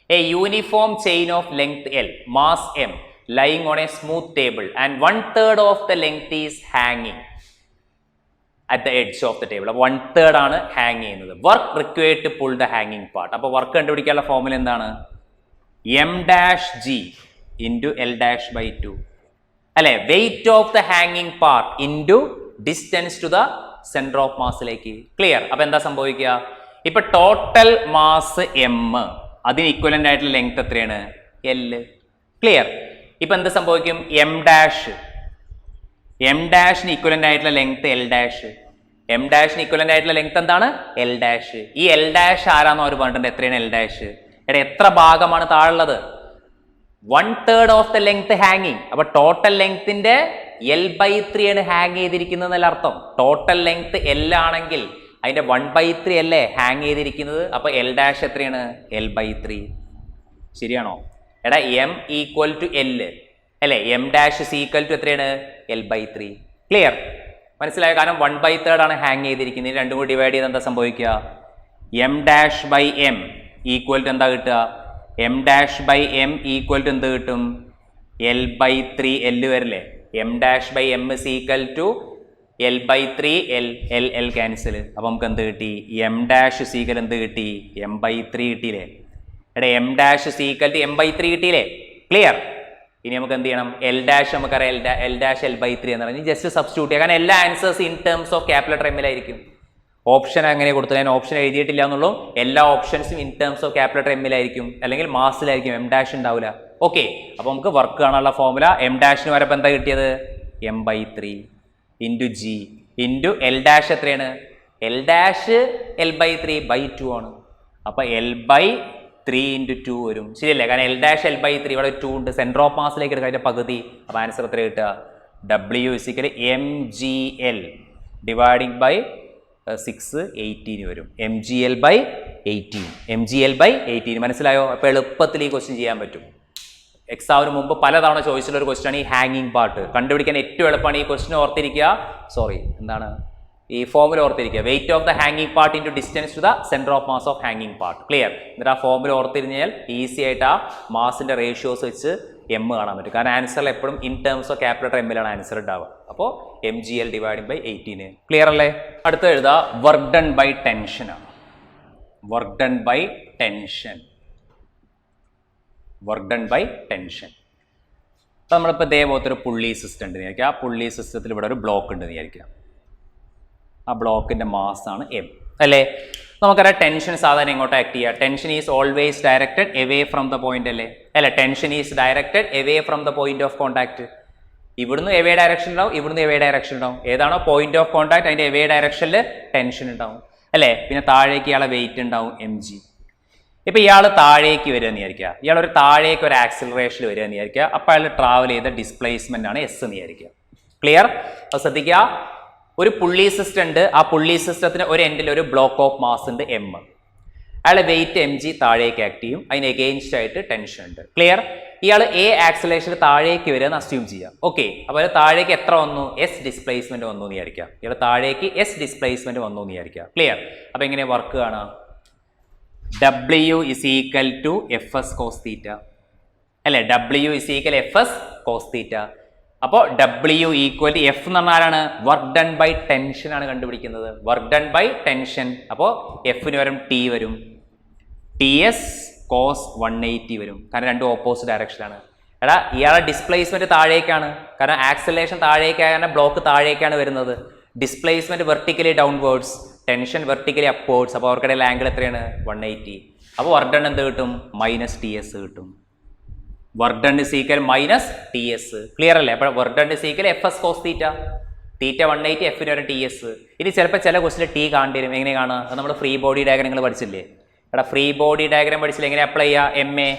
A uniform chain of length L, mass M, lying on a smooth table and 1/3 of the length is hanging at the edge of the table. അപ്പോൾ 1/3 ആണ് hang ചെയ്യുന്നത്. Work required to pull the ഹാങ്ങിങ് part. അപ്പോൾ work കണ്ടുപിടിക്കാനുള്ള formula എന്താണ്? M'(g) into L'/2 അല്ലെ? Weight of the ഹാങ്ങിങ് part into distance to the centre of മാസിലേക്ക്. ക്ലിയർ? അപ്പൊ എന്താ സംഭവിക്കുക? ഇപ്പൊ ടോട്ടൽ മാസ് M, അതിന് ഇക്വലന്റ് ആയിട്ടുള്ള ലെങ്ത് എത്രയാണ്? L. ക്ലിയർ? ഇപ്പൊ എന്ത് സംഭവിക്കും? M'(ന് ഇക്വലന്റ് ആയിട്ടുള്ള ലെങ്ത് L'. M'(ന് ഇക്വലന്റ് ആയിട്ടുള്ള ലെങ്ത് എന്താണ്? L'. ഈ L' ആരാന്ന് അവർ പറഞ്ഞിട്ടുണ്ട്. എത്രയാണ് L'? എടാ എത്ര ഭാഗമാണ് താഴുള്ളത്? 1/3 ഓഫ് ദ ലെങ്ത് ഹാങ്ങിങ്. അപ്പൊ ടോട്ടൽ ലെങ്ത്തിന്റെ L/3 ആണ് ഹാങ് ചെയ്തിരിക്കുന്നത് എന്നല്ല അർത്ഥം. ടോട്ടൽ ലെങ്ത് L ആണെങ്കിൽ അതിന്റെ 1/3 അല്ലേ ഹാങ് ചെയ്തിരിക്കുന്നത്. അപ്പൊ L' എത്രയാണ്? L/3. ശരിയാണോ? എടാ M = L അല്ലേ? M' എത്രയാണ്? L/3. ക്ലിയർ? മനസ്സിലായോ? കാരണം 1/3 ആണ് ഹാങ് ചെയ്തിരിക്കുന്നത്. രണ്ടും കൂടി ഡിവൈഡ് ചെയ്ത് എന്താ സംഭവിക്കുക? M'/M = എന്താ കിട്ടുക? M'/M = എന്ത് കിട്ടും? L/3. L വരില്ലേ? M'/M = L/3 L cancel. അപ്പോൾ നമുക്ക് എന്ത് കിട്ടി? M' സീക്കൽ എന്ത് കിട്ടി? M/3 കിട്ടിയില്ലേ? എടാ M' സീക്കൽ ടു M/3 കിട്ടിയില്ലേ? ക്ലിയർ? ഇനി നമുക്ക് എന്ത് ചെയ്യണം? L' നമുക്കറിയാം L' L/3 എന്ന് പറഞ്ഞാൽ ജസ്റ്റ് സബ്സ്റ്റിറ്റ്യൂട്ട് ചെയ്യുക. കാരണം എല്ലാ answers in terms of capital എമ്മിലായിരിക്കും. ഓപ്ഷൻ അങ്ങനെ കൊടുത്തു, ഞാൻ ഓപ്ഷൻ എഴുതിയിട്ടില്ല എന്നുള്ളൂ. എല്ലാ ഓപ്ഷൻസും ഇൻ ടേംസ് ഓഫ് ക്യാപിറ്റൽ എമ്മിലായിരിക്കും, അല്ലെങ്കിൽ മാസിലായിരിക്കും, M' ഉണ്ടാവില്ല. ഓക്കെ, അപ്പോൾ നമുക്ക് വർക്ക് കാണാനുള്ള ഫോർമുല M' വരെ എന്താ കിട്ടിയത്? M/3 into G into L' എത്രയാണ്? L' L/3/2 ആണ്. അപ്പോൾ L/3 ഇൻറ്റു 2 വരും. ശരിയല്ലേ? കാരണം L' L/3 ഇവിടെ 2 ഉണ്ട്, സെൻറ്റർ ഓഫ് മാസിലേക്ക് എടുക്കുക, അതിൻ്റെ പകുതി. അപ്പോൾ ആൻസർ എത്ര കിട്ടുക? W = MGL ഡിവൈഡിങ് ബൈ 6 18 വരും. MGL/18. MGL/18 മനസ്സിലായോ? അപ്പോൾ എളുപ്പത്തിൽ ഈ ക്വസ്റ്റ്യൻ ചെയ്യാൻ പറ്റും. എക്സാമിന് മുമ്പ് പലതവണ ചോദിച്ചിട്ടുള്ള ഒരു ക്വസ്റ്റ്യൻ ഈ ഹാങ്ങിങ് പാർട്ട് കണ്ടുപിടിക്കാൻ ഏറ്റവും എളുപ്പമാണ്. ഈ ക്വസ്റ്റ്യൻ ഓർത്തിരിക്കുക. ഈ ഫോർമുല ഓർത്തിരിക്കുക. വെയിറ്റ് ഓഫ് ദ ഹാങ്ങിങ് part into distance to the centre of mass of ഹാങ്ങിങ് പാർട്ട്. ക്ലിയർ? എന്നിട്ട് ആ ഫോർമുല ഓർത്തിരിഞ്ഞാൽ ഈസി ആയിട്ട് ആ മാസിൻ്റെ റേഷ്യോസ് വെച്ച് എം കാണാൻ പറ്റും. കാരണം ആൻസറിൽ എപ്പോഴും ഇൻ ടേംസ് ഓഫ് ക്യാപിറ്റൽ എമ്മിലാണ് ആൻസർ ഉണ്ടാവുക. അപ്പോൾ MGL ഡിവൈഡിങ് ബൈ 18. ക്ലിയർ അല്ലേ? അടുത്ത എഴുതുക വർക്ക് ഡൺ ബൈ ടെൻഷൻ ആണ്. Work done by tension. Work done by tension. അപ്പോൾ നമ്മളിപ്പോൾ ഇതേപോലത്തെ ഒരു പുള്ളി സിസ്റ്റം ഉണ്ട് വിചാരിക്കുക. ആ പുള്ളി സിസ്റ്റത്തിൽ ഇവിടെ ഒരു ബ്ലോക്ക് ഉണ്ട് വിചാരിക്കുക. ആ ബ്ലോക്കിൻ്റെ മാസാണ് M അല്ലേ? നമുക്കറിയാം ടെൻഷൻ സാധാരണ എങ്ങോട്ട് ആക്ട് ചെയ്യുക? Tension is always directed away from the point അല്ലേ? അല്ല, tension is directed away from the point of contact. ഇവിടുന്ന് എവേ ഡയറക്ഷൻ ഉണ്ടാവും, ഇവിടുന്ന് എവേ ഡയറക്ഷൻ ഉണ്ടാവും. ഏതാണോ പോയിന്റ് ഓഫ് കോൺടാക്ട് അതിൻ്റെ എവേ ഡയറക്ഷനിൽ ടെൻഷൻ ഉണ്ടാവും അല്ലേ? പിന്നെ താഴേക്ക് ഇയാളെ വെയിറ്റ് ഉണ്ടാവും mg. ഇപ്പം ഇയാൾ താഴേക്ക് വരിക എന്ന് വിചാരിക്കുക. ഇയാൾ ഒരു താഴേക്ക് ഒരു ആക്സിലറേഷനിൽ വരിക എന്ന് വിചാരിക്കുക. അപ്പോൾ അയാൾ ട്രാവൽ ചെയ്ത ഡിസ്പ്ലേസ്മെന്റ് ആണ് S എന്ന് വിചാരിക്കുക. ക്ലിയർ? അപ്പോൾ ശ്രദ്ധിക്കുക, ഒരു പുള്ളി സിസ്റ്റം ഉണ്ട്. ആ പുള്ളി സിസ്റ്റത്തിന് ഒരു എൻഡിൽ ഒരു ബ്ലോക്ക് ഓഫ് മാസ് ഉണ്ട് M. അയാളെ വെയിറ്റ് mg താഴേക്ക് ആക്ട് ചെയ്യും. അതിന് എഗെയിൻസ്റ്റ് ആയിട്ട് ടെൻഷൻ ഉണ്ട്. ക്ലിയർ? ഇയാൾ ആക്സിലറേഷനിൽ താഴേക്ക് വരിക എന്ന് അസ്യൂം ചെയ്യാം. ഓക്കെ, അപ്പോൾ താഴേക്ക് എത്ര വന്നു? S ഡിസ്പ്ലേസ്മെന്റ് വന്നു എന്ന് വിചാരിക്കാം. ഇയാൾ താഴേക്ക് S ഡിസ്പ്ലേസ്മെന്റ് വന്നു എന്ന് വിചാരിക്കാം. ക്ലിയർ? അപ്പോൾ എങ്ങനെ വർക്ക് കാണാം? W = Fs cos θ അല്ലേ? W = Fs cos θ. അപ്പോൾ W = F എന്ന് പറഞ്ഞാലാണ് വർക്ക് ഡൺ ബൈ ടെൻഷൻ ആണ് കണ്ടുപിടിക്കുന്നത്. Work done by tension. അപ്പോൾ Fന് വരും T വരും. TS cos 180 വരും. കാരണം രണ്ടും ഓപ്പോസിറ്റ് ഡയറക്ഷനാണ്. എടാ, ഇയാളുടെ ഡിസ്പ്ലേസ്മെന്റ് താഴേക്കാണ്. കാരണം ആക്സിലറേഷൻ താഴേക്കാണ്, ബ്ലോക്ക് താഴേക്കാണ് വരുന്നത്. Displacement vertically downwards, tension vertically upwards. അപ്പോൾ അവർക്കിടയിൽ ആംഗിൾ എത്രയാണ്? 180. അപ്പോൾ വർക്ക് ഡൺ എന്ത് കിട്ടും? -TS കിട്ടും. Work done = -TS. ക്ലിയർ അല്ലേ? അപ്പോൾ വർക്ക് ഡൺ = Fs cos θ. θ 180, Fന് വരെ TS. ഇനി ചിലപ്പോൾ ചില ക്വസ്റ്റിൽ T കാണേണ്ടി വരും. എങ്ങനെ കാണുക? അത് നമ്മൾ ഫ്രീ ബോഡി ഡയഗ്രം നിങ്ങൾ പഠിച്ചില്ലേ? എടാ, ഫ്രീ ബോഡി ഡയഗ്രം പഠിച്ചില്ല? എങ്ങനെ അപ്ലൈ ചെയ്യുക? MA.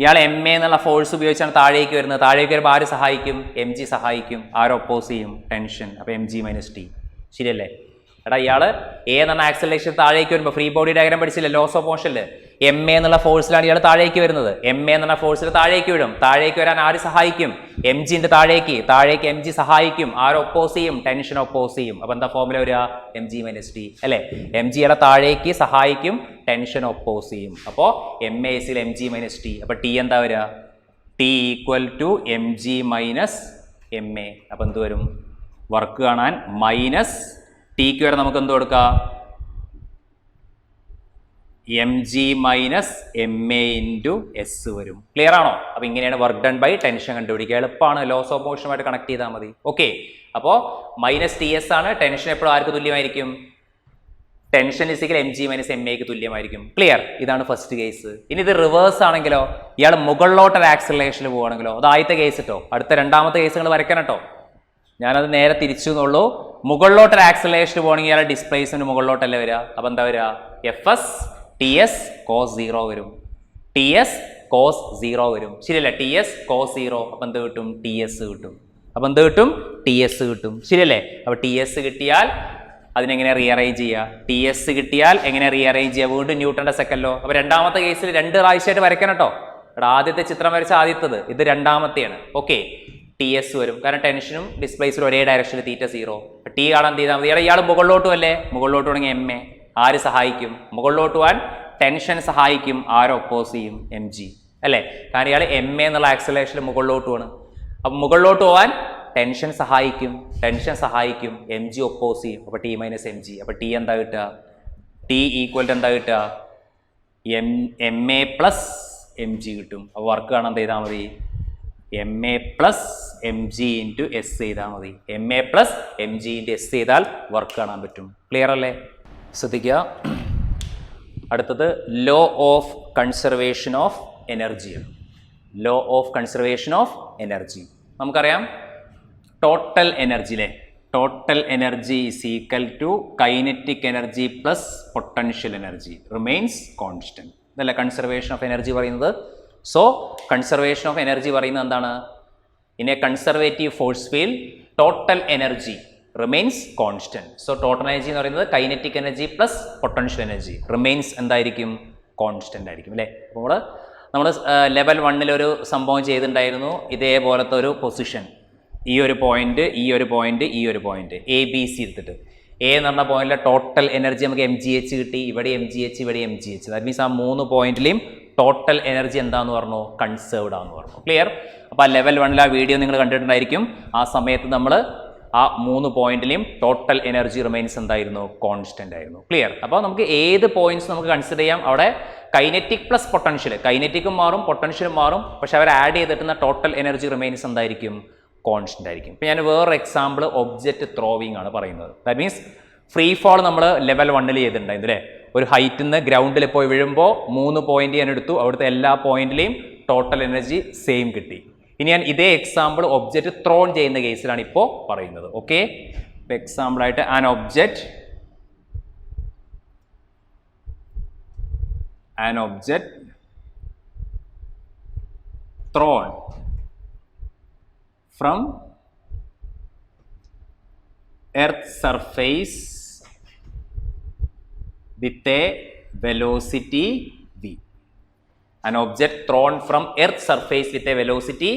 ഇയാൾ MA എന്നുള്ള ഫോഴ്സ് ഉപയോഗിച്ചാണ് താഴേക്ക് വരുന്നത്. താഴേക്ക് വരുമ്പോൾ ആര് സഹായിക്കും? mg സഹായിക്കും. ആര് ഒപ്പോസ് ചെയ്യും? ടെൻഷൻ. അപ്പോൾ mg - T. ശരിയല്ലേ? എടാ, ഇയാൾ A എന്ന ആക്സിലറേഷൻ താഴേക്ക് വരുമ്പോൾ ഫ്രീ ബോഡി ഡയഗ്രം പഠിച്ചില്ല? ലോസ് ഓഫ് മോഷനിൽ MA എന്നുള്ള ഫോഴ്സിലാണ് ഇയാൾ താഴേക്ക് വരുന്നത്. MA എന്നുള്ള ഫോഴ്സിൽ താഴേക്ക് വിടും. താഴേക്ക് വരാൻ ആര് സഹായിക്കും? mgന്റെ താഴേക്ക് mg സഹായിക്കും. ആര് ഒപ്പോസ് ചെയ്യും? ടെൻഷൻ ഒപ്പോസ് ചെയ്യും. അപ്പോൾ എന്താ ഫോർമുല വരിക? mg - T അല്ലേ? mg യുടെ താഴേക്ക് സഹായിക്കും, ടെൻഷൻ ഒപ്പോസ് ചെയ്യും. അപ്പോൾ MA = mg - T. അപ്പോൾ T എന്താ വരിക? T = mg - MA. അപ്പോൾ എന്ത് വരും? വർക്ക് കാണാൻ Tക്ക് വരെ നമുക്ക് എന്ത് കൊടുക്കാം? mg - MA × S വരും. ക്ലിയർ ആണോ? അപ്പോൾ ഇങ്ങനെയാണ് വർക്ക് ഡൺ ബൈ ടെൻഷൻ കണ്ടുപിടിക്കുക. എളുപ്പമാണ്, ലോസ് ഓഫ് മോഷനുമായിട്ട് കണക്ട് ചെയ്താൽ മതി. ഓക്കെ, അപ്പോൾ -TS ആണ്. ടെൻഷൻ എപ്പോഴും ആർക്ക് തുല്യമായിരിക്കും? ടെൻഷൻ = mg - MA തുല്യമായിരിക്കും. ക്ലിയർ? ഇതാണ് ഫസ്റ്റ് കേസ്. ഇനി ഇത് റിവേഴ്സ് ആണെങ്കിലോ? ഇയാൾ മുകളിലോട്ട് ആക്സിലറേഷനിൽ പോവുകയാണെങ്കിലോ? അത് ആദ്യത്തെ കേസ് കേട്ടോ. അടുത്ത രണ്ടാമത്തെ കേസ് നിങ്ങൾ വരയ്ക്കണം കേട്ടോ. ഞാനത് നേരെ തിരിച്ചു എന്നുള്ളൂ. മുകളിലോട്ട് ആക്സിലറേഷൻ പോകണമെങ്കിൽ ഇയാളുടെ ഡിസ്പ്ലേസ്മെന്റ് മുകളിലോട്ടല്ലേ വരിക? അപ്പോൾ എന്താ വരിക? Fs TS cos 0 വരും. TS cos 0 വരും. ശരിയല്ലേ? TS cos 0. അപ്പം എന്ത് കിട്ടും? TS കിട്ടും. അപ്പം എന്ത് കിട്ടും? TS കിട്ടും. ശരിയല്ലേ? അപ്പോൾ TS കിട്ടിയാൽ അതിനെങ്ങനെ റീഅറേഞ്ച് ചെയ്യുക? TS കിട്ടിയാൽ എങ്ങനെ റീഅറേഞ്ച് ചെയ്യുക? വീണ്ടും ന്യൂട്ടന്റെ സെക്കൻഡ് ലോ. അപ്പോൾ രണ്ടാമത്തെ കേസിൽ 2 പ്രാവശ്യമായിട്ട് വരയ്ക്കണം കേട്ടോ. ആദ്യത്തെ ചിത്രം വരച്ച ആദ്യത്തത്, ഇത് രണ്ടാമത്തെയാണ്. ഓക്കെ, TS വരും. കാരണം ടെൻഷനും ഡിസ്പ്ലേസിലും ഒരേ ഡയറക്ഷനിൽ θ 0. T കാണാൻ എന്ത് ചെയ്താൽ മതി? ഇയാൾ മുകളിലോട്ടും അല്ലേ? മുകളിലോട്ട് തുടങ്ങി MA. ആര് സഹായിക്കും? മുകളിലോട്ട് പോകാൻ ടെൻഷൻ സഹായിക്കും. ആര് ഒപ്പോസ് ചെയ്യും? mg അല്ലേ? കാരണം ഇയാൾ MA എന്നുള്ള ആക്സിലറേഷനിൽ മുകളിലോട്ട് പോവാണ്. അപ്പം മുകളിലോട്ട് പോകാൻ ടെൻഷൻ സഹായിക്കും എം ജി ഒപ്പോസ് ചെയ്യും. അപ്പോൾ ടി മൈനസ് എം ജി. അപ്പോൾ ടി എന്താ കിട്ടുക? ടി ഈക്വൽ ടു എന്താ കിട്ടുക? M A plus M G കിട്ടും. അപ്പോൾ വർക്ക് കാണാൻ എന്ത് ചെയ്താൽ മതി? M A plus M G into S ചെയ്താൽ മതി. M A plus M G into S ചെയ്താൽ വർക്ക് കാണാൻ പറ്റും. ക്ലിയർ അല്ലേ? ശ്രദ്ധിക്കുക. അടുത്തത് ലോ ഓഫ് കൺസർവേഷൻ ഓഫ് എനർജിയാണ്. Law of conservation of energy നമുക്കറിയാം. ടോട്ടൽ എനർജി അല്ലേ? Total energy is equal to kinetic energy plus potential energy remains constant. ഇതല്ല കൺസർവേഷൻ ഓഫ് എനർജി പറയുന്നത്. സോ കൺസർവേഷൻ ഓഫ് എനർജി പറയുന്നത് എന്താണ്? In a conservative force field total energy remains constant. So total energy എന്ന് പറയുന്നത് kinetic energy plus potential energy remains എന്തായിരിക്കും? Constant ആയിരിക്കും അല്ലേ? അപ്പോൾ നമ്മൾ ലെവൽ 1 ഒരു സംഭവം ചെയ്തിട്ടുണ്ടായിരുന്നു. ഇതേപോലത്തെ ഒരു പൊസിഷൻ, ഈ ഒരു പോയിന്റ് എ ബി സി എടുത്തിട്ട് എ എന്ന് പറഞ്ഞ പോയിന്റിലെ ടോട്ടൽ എനർജി നമുക്ക് എം ജി എച്ച് കിട്ടി. ഇവിടെ എം ജി എച്ച്, ഇവിടെ M G H. That means ആ 3 പോയിന്റിലെയും ടോട്ടൽ എനർജി എന്താന്ന് പറഞ്ഞു? കൺസേർവ്ഡ് ആണെന്ന് പറഞ്ഞു. ക്ലിയർ? അപ്പോൾ ആ ലെവൽ 1 ആ വീഡിയോ നിങ്ങൾ കണ്ടിട്ടുണ്ടായിരിക്കും. ആ സമയത്ത് നമ്മൾ ആ 3 പോയിന്റിലെയും ടോട്ടൽ എനർജി റിമെയിൻസ് എന്തായിരുന്നു? കോൺസ്റ്റന്റ് ആയിരുന്നു. ക്ലിയർ? അപ്പോൾ നമുക്ക് ഏത് പോയിന്റ്സ് നമുക്ക് കൺസിഡർ ചെയ്യാം. അവിടെ കൈനറ്റിക് പ്ലസ് പൊട്ടൻഷ്യൽ, കൈനറ്റിക്കും മാറും പൊട്ടൻഷ്യലും മാറും, പക്ഷെ അവർ ആഡ് ചെയ്തിട്ടുന്ന ടോട്ടൽ എനർജി റിമെയിൻസ് എന്തായിരിക്കും? കോൺസ്റ്റന്റ് ആയിരിക്കും. ഇപ്പോൾ ഞാൻ വേറൊരു എക്സാമ്പിൾ ഒബ്ജക്റ്റ് ത്രോവിങ് ആണ് പറയുന്നത്. ദാറ്റ് മീൻസ് ഫ്രീ ഫാൾ നമ്മൾ ലെവൽ 1 ചെയ്തിട്ടുണ്ടായിരുന്നു അല്ലേ? ഒരു ഹൈറ്റിൽ നിന്ന് ഗ്രൗണ്ടിൽ പോയി വീഴുമ്പോൾ 3 പോയിന്റ് ഞാൻ എടുത്തു. അവിടുത്തെ എല്ലാ പോയിന്റിലെയും ടോട്ടൽ എനർജി സെയിം കിട്ടി. ഇനി ഞാൻ ഇതേ എക്സാമ്പിൾ ഒബ്ജക്റ്റ് ത്രോൺ ചെയ്യുന്ന കേസിലാണ് ഇപ്പോൾ പറയുന്നത്. ഓക്കെ, എക്സാമ്പിൾ ആയിട്ട് an object thrown from earth surface with a velocity v. An object thrown from earth surface with a velocity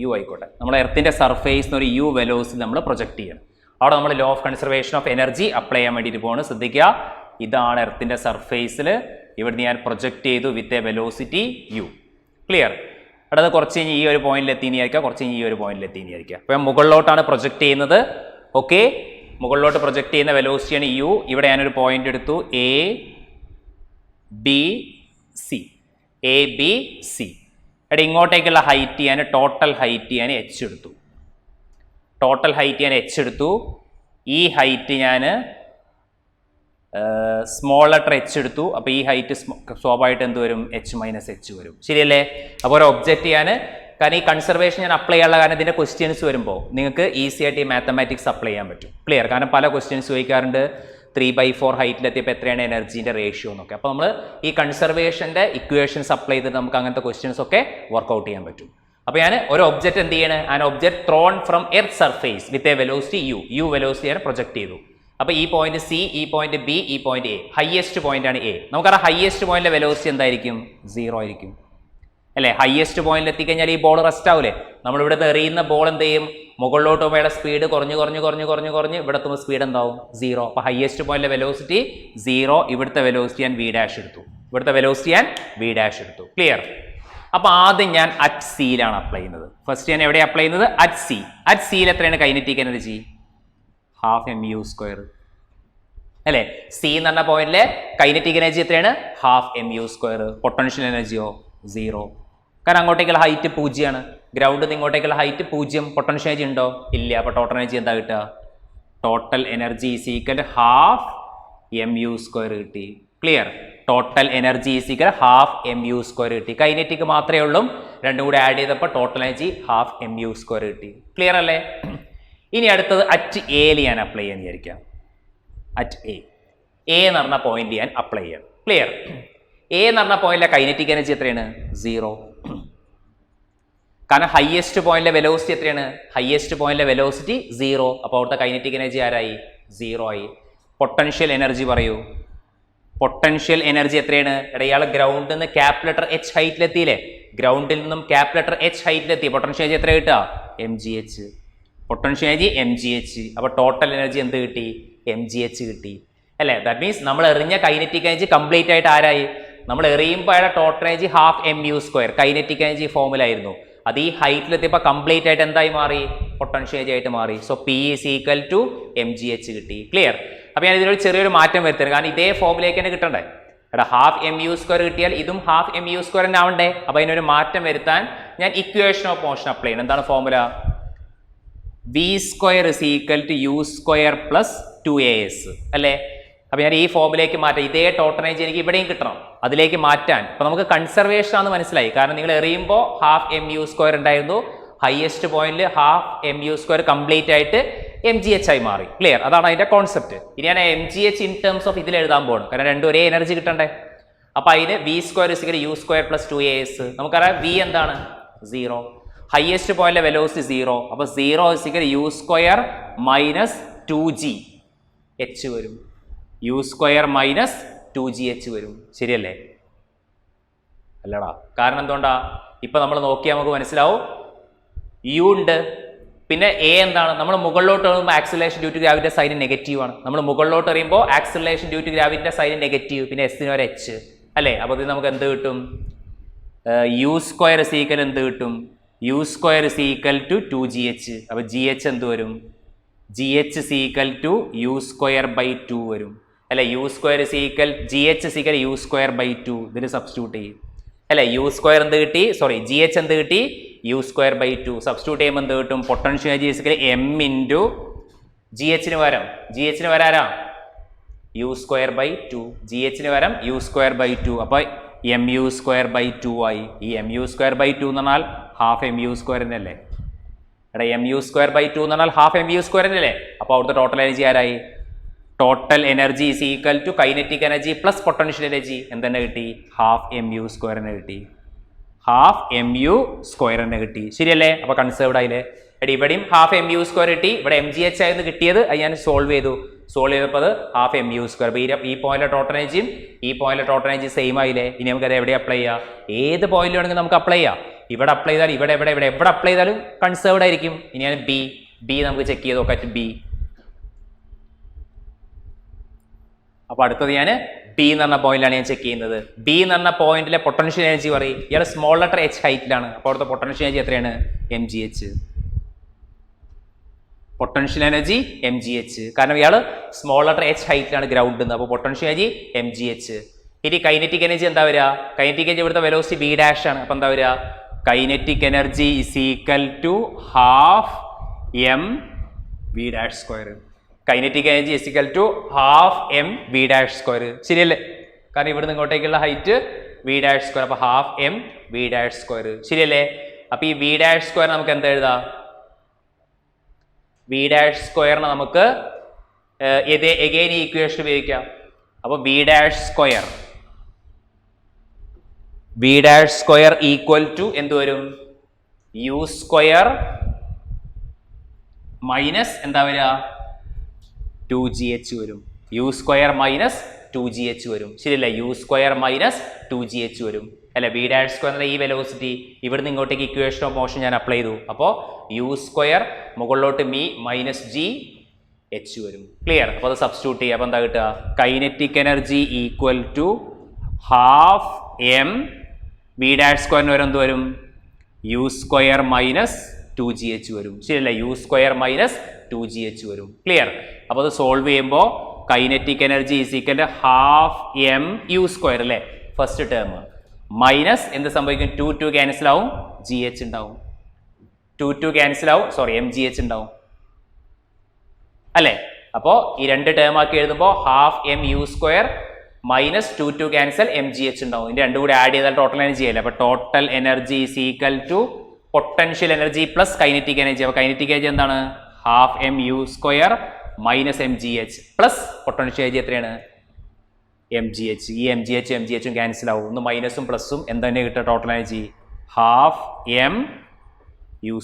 u ആയിക്കോട്ടെ. നമ്മൾ എർത്തിന്റെ സർഫേസിന് ഒരു u വെലോസിറ്റി നമ്മൾ പ്രൊജക്ട് ചെയ്യണം. അവിടെ നമ്മൾ law of conservation of energy apply ചെയ്യാൻ വേണ്ടിയിട്ട് പോകണം. ശ്രദ്ധിക്കുക, ഇതാണ് എർത്തിന്റെ സർഫേസിൽ. ഇവിടെ ഞാൻ പ്രൊജക്ട് ചെയ്തു വിത്ത് എ വെലോസിറ്റി u. ക്ലിയർ? അടുത്ത കുറച്ച് കഴിഞ്ഞ് ഈ ഒരു പോയിന്റിൽ എത്തിനിയായിരിക്കുക, കുറച്ച് കഴിഞ്ഞ് ഈ ഒരു പോയിന്റിൽ എത്തിനിയായിരിക്കുക. അപ്പോൾ മുകളിലോട്ടാണ് പ്രൊജക്ട് ചെയ്യുന്നത്. ഓക്കെ, മുകളിലോട്ട് പ്രൊജക്ട് ചെയ്യുന്ന വെലോസിറ്റിയാണ് u. ഇവിടെ ഞാനൊരു പോയിന്റ് എടുത്തു എ ബി സി. ഇവിടെ ഇങ്ങോട്ടേക്കുള്ള ഹൈറ്റ് ഞാൻ ടോട്ടൽ ഹൈറ്റ് ഞാൻ h എടുത്തു. ഈ ഹൈറ്റ് ഞാൻ സ്മോൾ ലെറ്റർ h എടുത്തു. അപ്പോൾ ഈ ഹൈറ്റ് സ്വാഭാവികമായിട്ട് എന്ത് വരും? h മൈനസ് h വരും. ശരിയല്ലേ? അപ്പോൾ ഒരു ഒബ്ജക്റ്റ് ഞാൻ, കാരണം ഈ കൺസർവേഷൻ ഞാൻ അപ്ലൈ ചെയ്യാനുള്ള കാരണം ഇതിൻ്റെ ക്വസ്റ്റ്യൻസ് വരുമ്പോൾ നിങ്ങൾക്ക് ഈസി ആയിട്ട് ഈ മാത്തമാറ്റിക്സ് അപ്ലൈ ചെയ്യാൻ പറ്റും. ക്ലിയർ? കാരണം പല ക്വസ്റ്റ്യൻസ് ചോദിക്കാറുണ്ട് 3/4 ഹൈറ്റിലെത്തിയപ്പോൾ എത്രയാണ് എനർജീൻ്റെ റേഷ്യോ എന്നൊക്കെ. അപ്പോൾ നമ്മൾ ഈ കൺസർവേഷൻ്റെ ഇക്വേഷൻസ് അപ്ലൈ ചെയ്തിട്ട് നമുക്ക് അങ്ങനത്തെ ക്വസ്റ്റ്യൻസ് ഒക്കെ വർക്കൗട്ട് ചെയ്യാൻ പറ്റും. അപ്പോൾ ഞാൻ ഒരു ഒബ്ജക്റ്റ് എന്ത് ചെയ്യണം? An object thrown from earth surface with a velocity u velocity ഞാൻ പ്രൊജക്ട് ചെയ്തു. അപ്പോൾ ഈ പോയിന്റ് സി, ഈ പോയിന്റ് ബി, ഈ പോയിന്റ് എ, ഹയസ്റ്റ് പോയിന്റ് ആണ് എ. നമുക്കറിയാം ഹയസ്റ്റ് പോയിന്റിലെ വെലോസിറ്റി എന്തായിരിക്കും? 0 ആയിരിക്കും അല്ലേ? ഹയസ്റ്റ് പോയിന്റിൽ എത്തിക്കഴിഞ്ഞാൽ ഈ ബോൾ റെസ്റ്റ് ആവില്ലേ? നമ്മളിവിടെ എറിയുന്ന ബോൾ എന്ത് ചെയ്യും? മുകളിലോട്ട് പോകുമ്പോൾ സ്പീഡ് കുറഞ്ഞ് ഇവിടെ എത്തുമ്പോൾ സ്പീഡ് എന്താവും? 0. അപ്പോൾ ഹയസ്റ്റ് പോയിന്റിലെ വെലോസിറ്റി 0. ഇവിടുത്തെ വെലോസിറ്റി ഞാൻ വി ഡാഷ് എടുത്തു. ക്ലിയർ? അപ്പോൾ ആദ്യം ഞാൻ അറ്റ് സിയിലാണ് അപ്ലൈ ചെയ്യുന്നത്. ഫസ്റ്റ് ഞാൻ എവിടെ അപ്ലൈ ചെയ്യുന്നത്? At C. അറ്റ് സിയിൽ എത്രയാണ് കൈനറ്റിക് എനർജി? ½ mu² അല്ലേ? സി എന്ന് പറഞ്ഞ പോയിന്റിലെ കൈനറ്റിക് എനർജി എത്രയാണ്? ½ mu². പൊട്ടൻഷ്യൽ എനർജിയോ? 0. കാരണം അങ്ങോട്ടേക്കുള്ള ഹൈറ്റ് 0 ആണ്. ഗ്രൗണ്ടിൽ നിന്ന് ഇങ്ങോട്ടേക്കുള്ള ഹൈറ്റ് 0. പൊട്ടൻഷ്യൽ എനർജി ഉണ്ടോ? ഇല്ല. അപ്പോൾ ടോട്ടൽ എനർജി എന്താ കിട്ടുക? Total energy is equal ½ mu² കിട്ടി. Clear? Total energy is equal ½ mu² കിട്ടി. കൈനറ്റിക് മാത്രമേ ഉള്ളൂ. രണ്ടും കൂടി ആഡ് ചെയ്തപ്പോൾ ടോട്ടൽ എനർജി ½ mu² കിട്ടി. ക്ലിയർ അല്ലേ? ഇനി അടുത്തത് അറ്റ് എയിൽ ഞാൻ അപ്ലൈ ചെയ്യാൻ വിചാരിക്കാം. അറ്റ് എ എന്ന് പറഞ്ഞ പോയിന്റ് ഞാൻ അപ്ലൈ ചെയ്യണം. ക്ലിയർ? എ എന്ന് പറഞ്ഞ പോയിന്റിലെ കൈനറ്റിക് എനർജി എത്രയാണ്? 0. കാരണം ഹയസ്റ്റ് പോയിന്റിലെ വെലോസിറ്റി എത്രയാണ്? ഹയസ്റ്റ് പോയിന്റിലെ വെലോസിറ്റി 0. അപ്പോൾ അവിടുത്തെ കൈനറ്റിക് എനർജി ആരായി? 0 ആയി. പൊട്ടൻഷ്യൽ എനർജി പറയൂ. പൊട്ടൻഷ്യൽ എനർജി എത്രയാണ്? ഇയാൾ ഗ്രൗണ്ടിൽ നിന്ന് ക്യാപ് ലെറ്റർ h ഹൈറ്റിലെത്തിയില്ലേ? ഗ്രൗണ്ടിൽ നിന്നും ക്യാപ് ലെറ്റർ h ഹൈറ്റിലെത്തി. പൊട്ടൻഷ്യൽ എനർജി എത്ര കിട്ടുക? mgh. Potential energy mgh. അപ്പോൾ ടോട്ടൽ എനർജി എന്ത് കിട്ടി? mgh കിട്ടി അല്ലേ? ദാറ്റ് മീൻസ് നമ്മൾ എറിഞ്ഞ കൈനറ്റിക് എനർജി കംപ്ലീറ്റ് ആയിട്ട് ആരായി? നമ്മൾ എറിയുമ്പോൾ അയാളുടെ total energy ½ mu². Kinetic energy ഫോമിലായിരുന്നു. അത് ഈ ഹൈറ്റിലെത്തിയപ്പോൾ കംപ്ലീറ്റ് ആയിട്ട് എന്തായി മാറി? പൊട്ടൻഷ്യൽ എനർജി ആയിട്ട് മാറി. So P is equal to mgh കിട്ടി. ക്ലിയർ? അപ്പോൾ ഞാൻ ഇതിലൊരു ചെറിയൊരു മാറ്റം വരുത്തരുത്, കാരണം ഇതേ ഫോമിലേക്ക് തന്നെ കിട്ടണ്ടേ. എടാ ഹാഫ് mu² കിട്ടിയാൽ ഇതും ഹാഫ് mu² തന്നെ ആവണ്ടേ. അപ്പോൾ അതിനൊരു മാറ്റം വരുത്താൻ ഞാൻ ഇക്വേഷൻ ഓഫ് മോഷൻ അപ്ലൈ ചെയ്യണം. എന്താണ് formula? v² is equal to u² plus 2as അല്ലേ. അപ്പോൾ ഞാൻ ഈ ഫോമിലേക്ക് മാറ്റാം. ഇതേ ടോട്ടൽ എനർജി എനിക്ക് ഇവിടെയും കിട്ടണം, അതിലേക്ക് മാറ്റാൻ. അപ്പോൾ നമുക്ക് കൺസർവേഷൻ ആണെന്ന് മനസ്സിലായി, കാരണം നിങ്ങൾ എറിയുമ്പോൾ ഹാഫ് mu² ഉണ്ടായിരുന്നു, ഹയസ്റ്റ് പോയിന്റിൽ ഹാഫ് mu² കംപ്ലീറ്റ് ആയിട്ട് mgh ആയി മാറി. ക്ലിയർ? അതാണ് അതിന്റെ കോൺസെപ്റ്റ്. ഇനി ഞാൻ mgh ഇൻ ടേംസ് ഓഫ് ഇതിൽ എഴുതാൻ പോകണം, കാരണം രണ്ടും ഒരേ എനർജി കിട്ടണ്ടേ. അപ്പോൾ അതിന് v² is u² plus 2as. നമുക്കറിയാം v എന്താണ്? 0. ഹയസ്റ്റ് പോയിന്റിലെ വെലോസിറ്റി 0. അപ്പോൾ 0 is u² മൈനസ് 2gh വരും. u² മൈനസ് 2gh വരും. ശരിയല്ലേ? അല്ലടാ. കാരണം എന്തുകൊണ്ടാ? ഇപ്പൊ നമ്മൾ നോക്കിയാൽ നമുക്ക് മനസ്സിലാവും, u ഉണ്ട്, പിന്നെ a എന്താണ്? നമ്മൾ മുകളിലോട്ട് എറിയുമ്പോൾ ആക്സിലറേഷൻ ഡ്യൂ ടു ഗ്രാവിറ്റിയുടെ സൈൻ നെഗറ്റീവ് ആണ്. നമ്മൾ മുകളിലോട്ട് എറിയുമ്പോൾ ആക്സിലറേഷൻ ഡ്യൂ ടു ഗ്രാവിറ്റിയുടെ സൈൻ നെഗറ്റീവ്, പിന്നെ s ന് ഒരു h അല്ലേ. അപ്പോൾ ഇത് നമുക്ക് എന്ത് കിട്ടും? u² is equal എന്ത് കിട്ടും? u² is equal to 2gh. അപ്പോൾ gh എന്ത് വരും? gh is equal to u² by 2 വരും അല്ലെ. u² is equal gh is equal u² by 2. ഇതിന് സബ്സ്റ്റിറ്റ്യൂട്ട് ചെയ്യും അല്ലെ. u² എന്ത് കിട്ടി? സോറി, gh എന്ത് കിട്ടി? u² by 2. സബ്സ്റ്റിറ്റ്യൂട്ട് ചെയ്യുമ്പോൾ എന്ത് കിട്ടും? Potential energy is equal m into gh ന് വരാം u² by 2. gh ന് വരാം u² by 2. അപ്പോൾ mu² by 2 ആയി. ഈ mu² by 2 എന്ന് പറഞ്ഞാൽ ഹാഫ് mu² എന്നല്ലേ. എടാ mu² by 2 എന്ന് പറഞ്ഞാൽ ഹാഫ് mu² എന്നല്ലേ. അപ്പോൾ അവിടുത്തെ ടോട്ടൽ എനർജി ആരായി? Total energy is equal to kinetic energy plus potential energy. എന്തെന്നെ കിട്ടി? ഹാഫ് mu² തന്നെ കിട്ടി. ഹാഫ് mu² തന്നെ കിട്ടി. ശരിയല്ലേ? അപ്പോൾ കൺസേർവ്ഡ് ആയില്ലേ. എടി ഇവിടെയും ഹാഫ് mu² കിട്ടി, ഇവിടെ mgh ആയിരുന്നു കിട്ടിയത്. അത് ഞാൻ സോൾവ് ചെയ്തപ്പോൾ അത് ഹാഫ് mu². അപ്പോൾ ഈ പോയിന്റിലെ ടോട്ടൽ എനർജിയും ഈ പോയിന്റിലെ ടോട്ടൽ എനർജി സെയിം ആയില്ലേ. ഇനി നമുക്ക് അത് എവിടെ അപ്ലൈ ചെയ്യാം? ഏത് പോയിന്റിൽ വേണമെങ്കിൽ നമുക്ക് അപ്ലൈ ചെയ്യാം. ഇവിടെ അപ്ലൈ ചെയ്താൽ ഇവിടെ എവിടെ അപ്ലൈ ചെയ്താലും കൺസേർവ്ഡ് ആയിരിക്കും. ഇനി ഞാൻ ബി നമുക്ക് ചെക്ക് ചെയ്ത് നോക്കാം. ബി. അപ്പോൾ അടുത്തത് ഞാൻ ബി എന്ന് പറഞ്ഞ പോയിന്റിലാണ് ഞാൻ ചെക്ക് ചെയ്യുന്നത്. ബി എന്ന് പറഞ്ഞ പോയിന്റിലെ പൊട്ടൻഷ്യൽ എനർജി പറയും. ഇയാൾ സ്മോൾ ലെറ്റർ h ഹൈറ്റിലാണ്. അപ്പോൾ അവിടുത്തെ പൊട്ടൻഷ്യൽ എനർജി എത്രയാണ്? mgh. പൊട്ടൻഷ്യൽ എനർജി mgh, കാരണം ഇയാൾ സ്മോൾ ലെറ്റർ h ഹൈറ്റിലാണ് ഗ്രൗണ്ട് എന്ന്. അപ്പോൾ പൊട്ടൻഷ്യൽ എനർജി mgh. ഇനി കൈനറ്റിക് എനർജി എന്താ വരിക? കൈനറ്റിക് എനർജി ഇവിടുത്തെ വെലോസിറ്റി v ഡാഷ് ആണ്. അപ്പോൾ എന്താ വരിക? Kinetic energy is equal to half mv². Kinetic energy is equal to half mv². ശരിയല്ലേ? കാരണം ഇവിടുന്ന് ഇങ്ങോട്ടേക്കുള്ള ഹൈറ്റ് v². അപ്പോൾ ഹാഫ് mv². ശരിയല്ലേ? അപ്പോൾ ഈ v² നമുക്ക് എന്താ എഴുതാം? v² നമുക്ക് എഗെയിൻ ഈ ഇക്വേഷൻ ഉപയോഗിക്കാം. അപ്പോൾ v² ഈക്വൽ ടു എന്ത് വരും? u² മൈനസ് എന്താ വരിക? 2gh വരും. u² മൈനസ് 2gh വരും. ശരിയല്ലേ? u² മൈനസ് 2gh വരും അല്ലെ. v² എന്ന ഈ വെലോസിറ്റി ഇവിടുന്ന് ഇങ്ങോട്ടേക്ക് ഇക്വേഷൻ ഓഫ് മോഷൻ ഞാൻ അപ്ലൈ ചെയ്തു. അപ്പോൾ u² മുകളിലോട്ട് മൈനസ് gh വരും. ക്ലിയർ? അപ്പോൾ അത് സബ്സ്റ്റിറ്റ്യൂട്ട് ചെയ്യുക. അപ്പോൾ എന്താ കിട്ടുക? Kinetic energy equal to half v² വരെ എന്ത് വരും? u² മൈനസ് 2gh വരും. ശരിയല്ലേ? u² മൈനസ് 2gh വരും. ക്ലിയർ? അപ്പോൾ അത് സോൾവ് ചെയ്യുമ്പോൾ kinetic energy is equal to half mu² അല്ലേ ഫസ്റ്റ് ടേം, മൈനസ് എന്ത് സംഭവിക്കും? 2 ക്യാൻസൽ ആവും, gh ഉണ്ടാവും. 2 ക്യാൻസൽ ആവും, സോറി mgh ഉണ്ടാവും അല്ലേ. അപ്പോൾ ഈ രണ്ട് ടേം ആക്കി എഴുതുമ്പോൾ half mu² minus 2 cancel mgh ഉണ്ടാവും. ഇതിന്റെ രണ്ടും കൂടി ആഡ് ചെയ്താൽ ടോട്ടൽ എനർജി ആയില്ലേ. അപ്പോൾ total energy is equal to potential energy plus kinetic energy. അപ്പോൾ കൈനറ്റിക് എനർജി എന്താണ്? Half mu² minus mgh plus potential energy എത്രയാണ്? mgh. ഈ mgh ക്യാൻസൽ ആവും. ഒന്ന് മൈനസും പ്ലസും എന്തെന്നെ കിട്ടുക? ടോട്ടൽ എനർജി ഹാഫ് mu²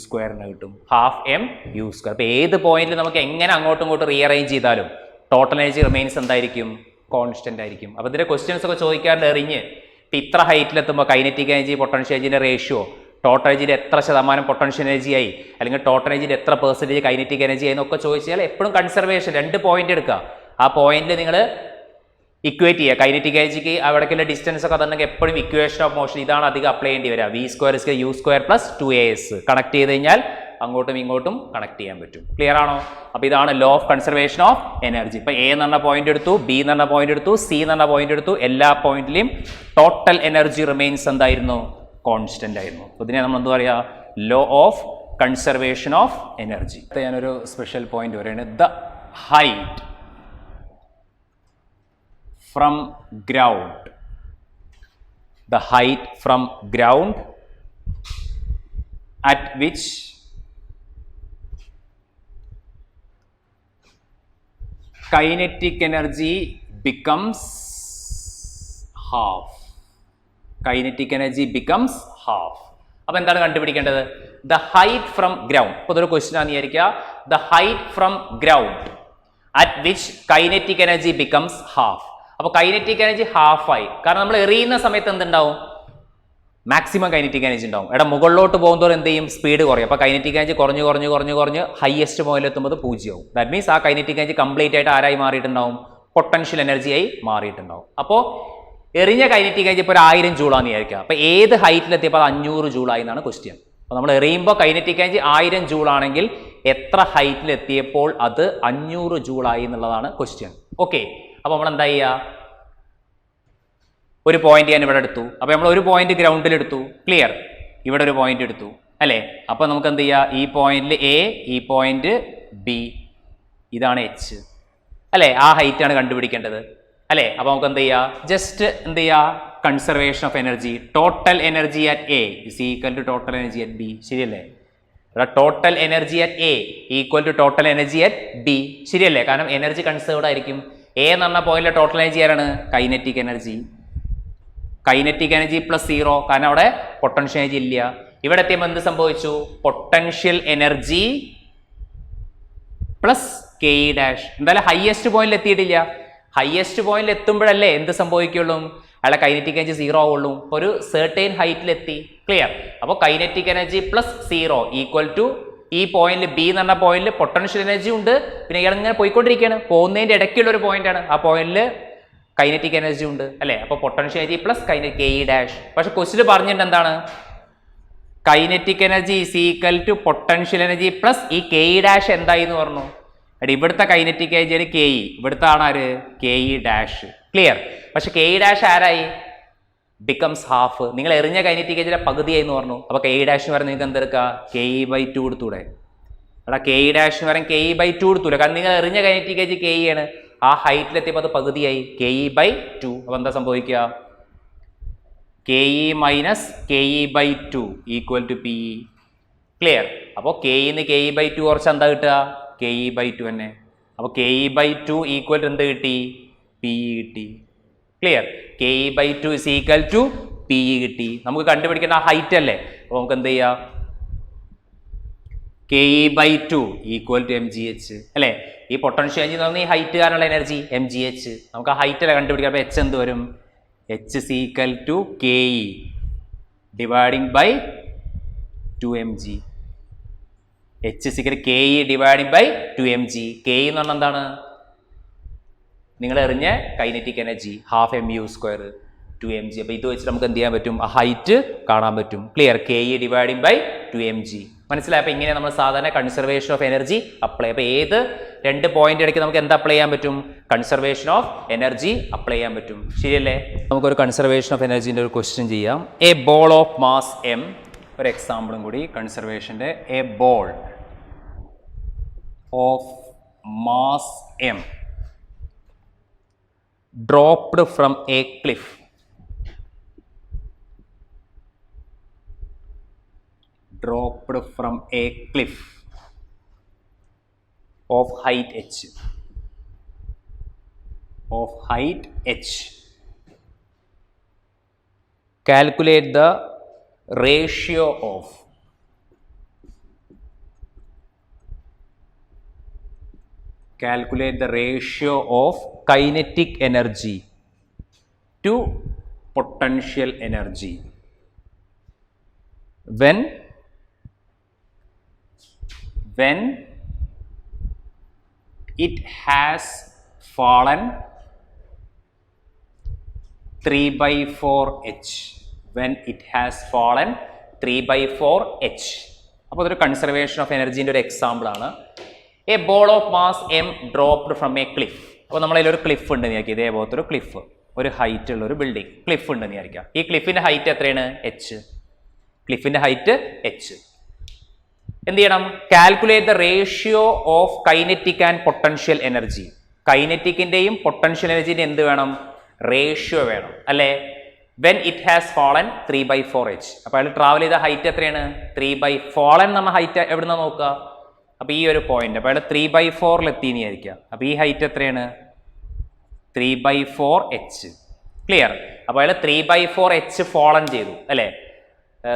കിട്ടും. Half mu². അപ്പോൾ ഏത് പോയിന്റിൽ നമുക്ക് എങ്ങനെ അങ്ങോട്ടും ഇങ്ങോട്ടും റീഅറേഞ്ച് ചെയ്താലും ടോട്ടൽ എനർജി റിമെയിൻസ് എന്തായിരിക്കും? കോൺസ്റ്റന്റ് ആയിരിക്കും. അപ്പോൾ ഇതിന്റെ ക്വസ്റ്റ്യൻസ് ഒക്കെ ചോദിക്കാറുണ്ട്. എറിഞ്ഞ് ഇത്ര ഹൈറ്റിലെത്തുമ്പോൾ കൈനറ്റിക് എനർജി പൊട്ടൻഷ്യൽ എനർജിന്റെ റേഷ്യോ, ടോട്ടൽ എനർജിയിൽ എത്ര ശതമാനം പൊട്ടൻഷ്യൽ എനർജി ആയി, അല്ലെങ്കിൽ ടോട്ടൽ എനർജിയിൽ എത്ര പെർസെൻറ്റേജ് കൈനറ്റിക് എനർജി ആയി എന്നൊക്കെ ചോദിച്ചാൽ എപ്പോഴും കൺസർവേഷൻ 2 പോയിന്റ് എടുക്കുക. ആ പോയിന്റിൽ നിങ്ങൾ ഇക്വേറ്റ് ചെയ്യുക. കൈനറ്റിക് എനർജിക്ക് അവിടേക്കുള്ള ഡിസ്റ്റൻസ് ഒക്കെ അതുണ്ടെങ്കിൽ എപ്പോഴും ഇക്വേഷൻ ഓഫ് മോഷൻ ഇതാണ് അധികം അപ്ലൈ ചെയ്യേണ്ടി വരിക. v² u² plus 2as connect ചെയ്ത് കഴിഞ്ഞാൽ അങ്ങോട്ടും ഇങ്ങോട്ടും കണക്ട് ചെയ്യാൻ പറ്റും. ക്ലിയർ ആണോ? അപ്പോൾ ഇതാണ് law of conservation of energy. ഇപ്പോൾ എ എന്ന് പറഞ്ഞ പോയിന്റ് എടുത്തു, ബി എന്ന് പറഞ്ഞ പോയിന്റ് എടുത്തു, സി എന്ന് പറഞ്ഞ പോയിന്റ് എടുത്തു. എല്ലാ പോയിന്റിലും ടോട്ടൽ എനർജി റിമെയിൻസ് എന്തായിരുന്നു? കോൺസ്റ്റന്റ് ആയിരുന്നു. അപ്പോൾ ഇതിനെ നമ്മൾ എന്താ പറയുക? Law of conservation of energy. ഞാനൊരു സ്പെഷ്യൽ പോയിന്റ് പറയുന്നത് the height from ground, the height from ground at which kinetic energy becomes half. Kinetic energy becomes half. അപ്പോൾ എന്താണ് കണ്ടുപിടിക്കേണ്ടത്? The height from ground. ഇപ്പോൾ ഇതൊരു ക്വസ്റ്റ്യൻ ആണെന്ന് വിചാരിക്കുക. The height from ground at which kinetic energy becomes half. അപ്പോൾ kinetic energy ഹാഫായി. കാരണം നമ്മൾ എറിയുന്ന സമയത്ത് എന്തുണ്ടാവും? മാക്സിമം കൈനറ്റിക് എനർജി ഉണ്ടാവും. മുകളിലോട്ട് പോകുന്നതോറും എന്ത് ചെയ്യും? സ്പീഡ് കുറയും. അപ്പോൾ കൈനറ്റിക് എനർജി കുറഞ്ഞ് ഹയസ്റ്റ് പോയിന്റിലെത്തുമ്പോൾ 0 ആവും. ദാറ്റ് മീൻസ് ആ കൈനറ്റിക് എനർജി കംപ്ലീറ്റ് ആയിട്ട് ആരായി മാറിയിട്ടുണ്ടാവും? പൊട്ടൻഷ്യൽ എനർജിയായി മാറിയിട്ടുണ്ടാവും. അപ്പോൾ എറിഞ്ഞ കൈനറ്റിക് എനർജി ഇപ്പോൾ 1000 ജൂളാന്ന് വിചാരിക്കുക. അപ്പോൾ ഏത് ഹൈറ്റിലെത്തിയപ്പോൾ അത് 500 ജൂളായി എന്നാണ് ക്വസ്റ്റ്യൻ. അപ്പോൾ നമ്മൾ എറിയുമ്പോൾ കൈനറ്റിക് എനർജി 1000 ജൂളാണെങ്കിൽ എത്ര ഹൈറ്റിലെത്തിയപ്പോൾ അത് 500 ജൂളായി എന്നുള്ളതാണ് ക്വസ്റ്റ്യൻ. ഓക്കെ, അപ്പോൾ നമ്മൾ എന്താ ചെയ്യുക? ഒരു പോയിന്റ് ഞാൻ ഇവിടെ എടുത്തു. അപ്പോൾ നമ്മൾ ഒരു പോയിന്റ് ഗ്രൗണ്ടിൽ എടുത്തു. ക്ലിയർ? ഇവിടെ ഒരു പോയിന്റ് എടുത്തു അല്ലേ? അപ്പോൾ നമുക്ക് എന്ത് ചെയ്യുക? ഈ പോയിന്റിൽ എ, ഈ പോയിന്റ് ബി, ഇതാണ് എച്ച് അല്ലേ? ആ ഹൈറ്റ് ആണ് കണ്ടുപിടിക്കേണ്ടത് അല്ലേ? അപ്പോൾ നമുക്ക് എന്ത് ചെയ്യുക? ജസ്റ്റ് എന്ത് ചെയ്യുക? Conservation of energy, total energy at A is equal to total energy at B. ശരിയല്ലേ? Total energy at A equal to total energy at B. ശരിയല്ലേ? കാരണം എനർജി കൺസേർവ്ഡ് ആയിരിക്കും. എ എന്ന് പറഞ്ഞ പോയിന്റിലെ ടോട്ടൽ എനർജി ആരാണ്? Kinetic energy. Kinetic energy plus 0, കാരണം അവിടെ പൊട്ടൻഷ്യൽ എനർജി ഇല്ല. ഇവിടെ എത്തിയപ്പോൾ എന്ത് സംഭവിച്ചു? Potential energy plus K E dash. എന്തായാലും ഹയസ്റ്റ് പോയിന്റിൽ എത്തിയിട്ടില്ല. ഹയസ്റ്റ് പോയിന്റിൽ എത്തുമ്പോഴല്ലേ എന്ത് സംഭവിക്കുള്ളൂ? അയാളെ കൈനറ്റിക് എനർജി 0 ആവുള്ളൂ. ഒരു സെർട്ടൈൻ ഹൈറ്റിലെത്തി. ക്ലിയർ? അപ്പോൾ kinetic energy plus 0 equal to ഈ പോയിന്റിൽ ബി എന്ന് പറഞ്ഞ പോയിന്റിൽ പൊട്ടൻഷ്യൽ എനർജി ഉണ്ട്. പിന്നെ ഇയാൾ ഇങ്ങനെ പോയിക്കൊണ്ടിരിക്കുകയാണ്. പോകുന്നതിൻ്റെ ഇടയ്ക്കുള്ള ഒരു പോയിന്റാണ്. ആ പോയിന്റിൽ കൈനറ്റിക് എനർജി ഉണ്ട് അല്ലേ? അപ്പോൾ potential energy plus K E dash. പക്ഷെ ക്വസ്റ്റ്യൻ പറഞ്ഞിട്ടുണ്ട് എന്താണ്? Kinetic energy is equal to potential energy plus ഈ കെ ഇ ഡാഷ് എന്തായി എന്ന് പറഞ്ഞു. ഇവിടുത്തെ കൈനറ്റിക് എനർജിയാണ് കെ ഇ, ഇവിടുത്തെ ആണ് ആര്? K E dash. ക്ലിയർ? പക്ഷെ കെ ഇ ഡാഷ് ആരായി? Becomes half. നിങ്ങൾ എറിഞ്ഞ കൈനറ്റിക് എനർജിയുടെ പകുതിയായി എന്ന് പറഞ്ഞു. അപ്പോൾ കെ ഇ ഡാഷിന് വരെ നിങ്ങൾക്ക് എന്തെടുക്കുക? കെ ഇ ബൈ 2 എടുത്തൂടെ? അവിടെ കെ ഇ ഡാഷിന് വരെ കെ ഇ ബൈ 2 എടുത്തൂടെ? കാരണം നിങ്ങൾ എറിഞ്ഞ കൈനറ്റിക് എനർജി കെ ഇ ആണ്. ആ ഹൈറ്റിലെത്തിയപ്പോൾ അത് പകുതിയായി, കെ ഇ ബൈ 2. അപ്പോൾ എന്താ സംഭവിക്കുക? K E minus K E by 2 equal to P E. Clear? അപ്പോൾ കെ ഇന്ന് കെ ഇ ബൈ 2 കുറച്ച് എന്താ കിട്ടുക? കെ ഇ ബൈ 2 തന്നെ. അപ്പോൾ K E by 2 equal to എന്ത് കിട്ടി? പി ഇ കിട്ടി. Clear? K E by 2 is equal to P E കിട്ടി. നമുക്ക് കണ്ടുപിടിക്കേണ്ട ആ ഹൈറ്റ് അല്ലേ? അപ്പോൾ നമുക്ക് എന്ത് ചെയ്യാം? K E by 2 equal to M G H അല്ലേ? ഈ പൊട്ടൻഷ്യൽ എനർജി എന്ന് പറഞ്ഞാൽ ഈ ഹൈറ്റ് കാരണമുള്ള എനർജി എം ജി എച്ച്. നമുക്ക് ആ ഹൈറ്റ് അല്ലേ കണ്ടുപിടിക്കാം. അപ്പോൾ എച്ച് എന്ത് വരും? H is equal to K E dividing by 2 M G. H is equal K E dividing by 2 M G. K E എന്ന് പറഞ്ഞാൽ എന്താണ്? നിങ്ങൾ എറിഞ്ഞ kinetic energy half M U square 2 M G. അപ്പോൾ ഇത് വെച്ചിട്ട് നമുക്ക് എന്ത് ചെയ്യാൻ പറ്റും? ആ ഹൈറ്റ് കാണാൻ പറ്റും. Clear? K E dividing by 2 M G. മനസ്സിലായി? അപ്പോൾ ഇങ്ങനെ നമ്മൾ സാധാരണ കൺസർവേഷൻ ഓഫ് എനർജി അപ്ലൈ. അപ്പോൾ ഏത് 2 പോയിന്റ് ഇടയ്ക്ക് നമുക്ക് എന്താ അപ്ലൈ ചെയ്യാൻ പറ്റും? കൺസർവേഷൻ ഓഫ് എനർജി അപ്ലൈ ചെയ്യാൻ പറ്റും. ശരിയല്ലേ? നമുക്കൊരു കൺസർവേഷൻ ഓഫ് എനർജീൻ്റെ ഒരു ക്വസ്റ്റ്യൻ ചെയ്യാം. A ball of mass M. ഒരു എക്സാമ്പിളും കൂടി കൺസർവേഷൻ്റെ. A ball of mass M dropped from a cliff. Dropped from a cliff of height h. Of height h. Calculate the ratio of kinetic energy to potential energy when it has fallen 3/4 h. When it has fallen 3/4 h. അപ്പോൾ അതൊരു conservation of എനർജീൻ്റെ ഒരു എക്സാമ്പിളാണ്. A ball of mass M dropped from A cliff. അപ്പോൾ നമ്മളതിലൊരു cliff ഉണ്ട് വിചാരിക്കുക, ഇതേപോലത്തെ ഒരു cliff, ഒരു ഹൈറ്റ് ഉള്ള ഒരു ബിൽഡിംഗ് ക്ലിഫ് ഉണ്ടെന്ന് വിചാരിക്കുക. ഈ ക്ലിഫിൻ്റെ ഹൈറ്റ് എത്രയാണ്? എച്ച്. ക്ലിഫിൻ്റെ ഹൈറ്റ് എച്ച്. എന്ത് ചെയ്യണം? Calculate the ratio of kinetic and potential energy. കൈനറ്റിക്കിൻ്റെയും പൊട്ടൻഷ്യൽ എനർജീൻ്റെ എന്ത് വേണം? റേഷ്യോ വേണം അല്ലേ? When it has fallen 3/4h. അപ്പോൾ അയാൾ ട്രാവൽ ചെയ്ത ഹൈറ്റ് എത്രയാണ്? 3 ഫാളൻ എന്ന് പറഞ്ഞ ഹൈറ്റ് എവിടെ നിന്നാണ് നോക്കുക? അപ്പോൾ ഈ ഒരു പോയിന്റ്, അപ്പോൾ അയാൾ 3/4 എത്തിയെന്ന് വിചാരിക്കുക. അപ്പോൾ ഈ ഹൈറ്റ് എത്രയാണ്? 3/4h. ക്ലിയർ? അപ്പോൾ അയാൾ 3/4h ഫാളൻ ചെയ്തു അല്ലേ?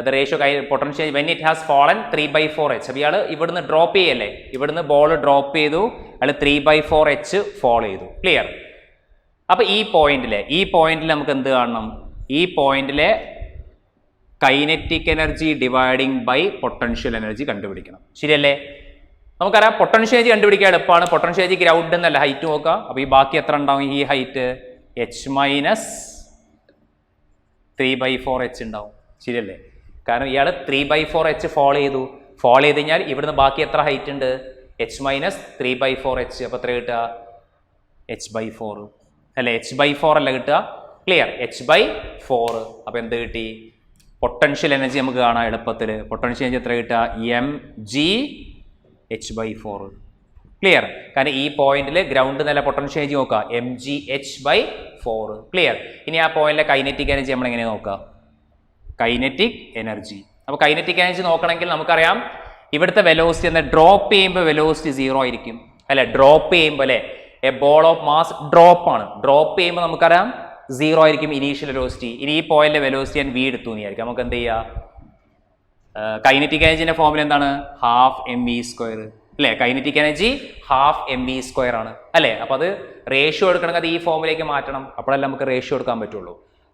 The ratio potential when it has fallen 3/4h. അപ്പോൾ ഇയാൾ ഇവിടുന്ന് ഡ്രോപ്പ് ചെയ്യല്ലേ, ഇവിടുന്ന് ബോൾ ഡ്രോപ്പ് ചെയ്തു, അയാൾ 3/4h ഫോൾ ചെയ്തു. ക്ലിയർ? അപ്പോൾ ഈ പോയിന്റിൽ നമുക്ക് എന്ത് കാണണം? ഈ പോയിന്റിലെ kinetic energy dividing by potential energy കണ്ടുപിടിക്കണം. ശരിയല്ലേ? നമുക്കറിയാം പൊട്ടൻഷ്യൽ എനർജി കണ്ടുപിടിക്കാൻ എളുപ്പമാണ്. പൊട്ടൻഷ്യൽ എനർജി ഗ്രൗണ്ട് എന്നല്ല, ഹൈറ്റ് നോക്കുക. അപ്പോൾ ഈ ബാക്കി എത്ര ഉണ്ടാവും? ഈ ഹൈറ്റ് h-3/4h ഉണ്ടാവും. ശരിയല്ലേ? കാരണം ഇയാൾ 3/4h ഫോളോ ചെയ്തു കഴിഞ്ഞാൽ ഇവിടുന്ന് ബാക്കി എത്ര ഹൈറ്റ് ഉണ്ട്? h-3/4h. അപ്പോൾ എത്ര കിട്ടുക? h/4 അല്ലേ? h/4 അല്ല കിട്ടുക. ക്ലിയർ? h/4. അപ്പോൾ എന്ത് കിട്ടി? പൊട്ടൻഷ്യൽ എനർജി നമുക്ക് കാണാം എളുപ്പത്തിൽ. പൊട്ടൻഷ്യൽ എനർജി എത്ര കിട്ടുക? mgh/4. ക്ലിയർ? കാരണം ഈ പോയിന്റിൽ ഗ്രൗണ്ട് നല്ല പൊട്ടൻഷ്യൽ എനർജി നോക്കുക, mgh/4. ക്ലിയർ? ഇനി ആ പോയിന്റിലെ കൈനറ്റിക് എനർജി നമ്മൾ എങ്ങനെ നോക്കുക? Kinetic energy. അപ്പോൾ കൈനറ്റിക് എനർജി നോക്കണമെങ്കിൽ നമുക്കറിയാം ഇവിടുത്തെ വെലോസിറ്റി എന്നാൽ ഡ്രോപ്പ് ചെയ്യുമ്പോൾ വെലോസിറ്റി 0 ആയിരിക്കും അല്ലെ? ഡ്രോപ്പ് ചെയ്യുമ്പോൾ അല്ലേ, A ball of mass drop ആണ്. ഡ്രോപ്പ് ചെയ്യുമ്പോൾ നമുക്കറിയാം 0 ആയിരിക്കും ഇനീഷ്യൽ വെലോസിറ്റി. ഇനി ഈ പോയിന്റിലെ വെലോസിറ്റി ഞാൻ v എടുത്തു എന്ന് വിചാരിക്കാം. നമുക്ക് എന്ത് ചെയ്യാം? കൈനറ്റിക് എനർജിന്റെ ഫോമിൽ എന്താണ്? 12mv² അല്ലേ? കൈനറ്റിക് എനർജി 12mv² ആണ് അല്ലേ? അപ്പോൾ അത് റേഷ്യോ എടുക്കണമെങ്കിൽ അത് ഈ ഫോമിലേക്ക് മാറ്റണം. അപ്പോഴല്ലേ നമുക്ക് റേഷ്യോ എടുക്കാൻ പറ്റുള്ളൂ.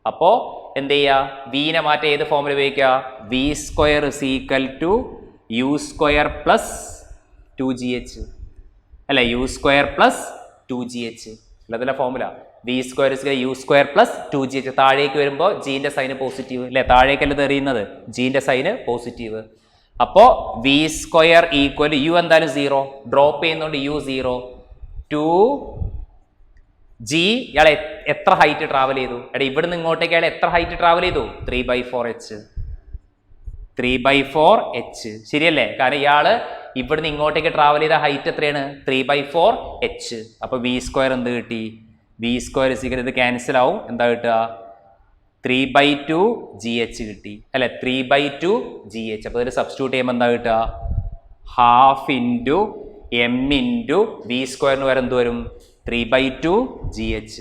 അപ്പോൾ എന്ത് ചെയ്യുക? വീനെ മാറ്റം ഏത് ഫോമിൽ ഉപയോഗിക്കുക? v² = u² + 2gh അല്ലേ? u² + 2gh അല്ലതല്ല formula. v² = u² + 2gh. താഴേക്ക് വരുമ്പോൾ ജീൻ്റെ സൈന് പോസിറ്റീവ് അല്ലേ? താഴേക്കല്ല എറിയുന്നത്, ജീൻ്റെ സൈന് പോസിറ്റീവ്. അപ്പോൾ v² = u എന്തായാലും 0, ഡ്രോപ്പ് ചെയ്യുന്നതുകൊണ്ട് u 0. 2g ഇയാൾ എത്ര ഹൈറ്റ് ട്രാവൽ ചെയ്തു? എടാ ഇവിടുന്ന് ഇങ്ങോട്ടേക്ക് അയാൾ എത്ര ഹൈറ്റ് ട്രാവൽ ചെയ്തു? 3/4h. ശരിയല്ലേ? കാരണം ഇയാൾ ഇവിടുന്ന് ഇങ്ങോട്ടേക്ക് ട്രാവൽ ചെയ്ത ഹൈറ്റ് എത്രയാണ്? 3/4h. അപ്പോൾ v² എന്ത് കിട്ടി? v² ഇത് ക്യാൻസൽ ആവും. എന്താ കിട്ടുക? 3/2gh കിട്ടി അല്ലെ? 3/2gh. അപ്പോൾ ഇതിൽ സബ്സ്റ്റിറ്റ്യൂട്ട് ചെയ്യുമ്പോൾ എന്താ കിട്ടുക? 12 × m × v² വരെ എന്ത് വരും? 3/2gh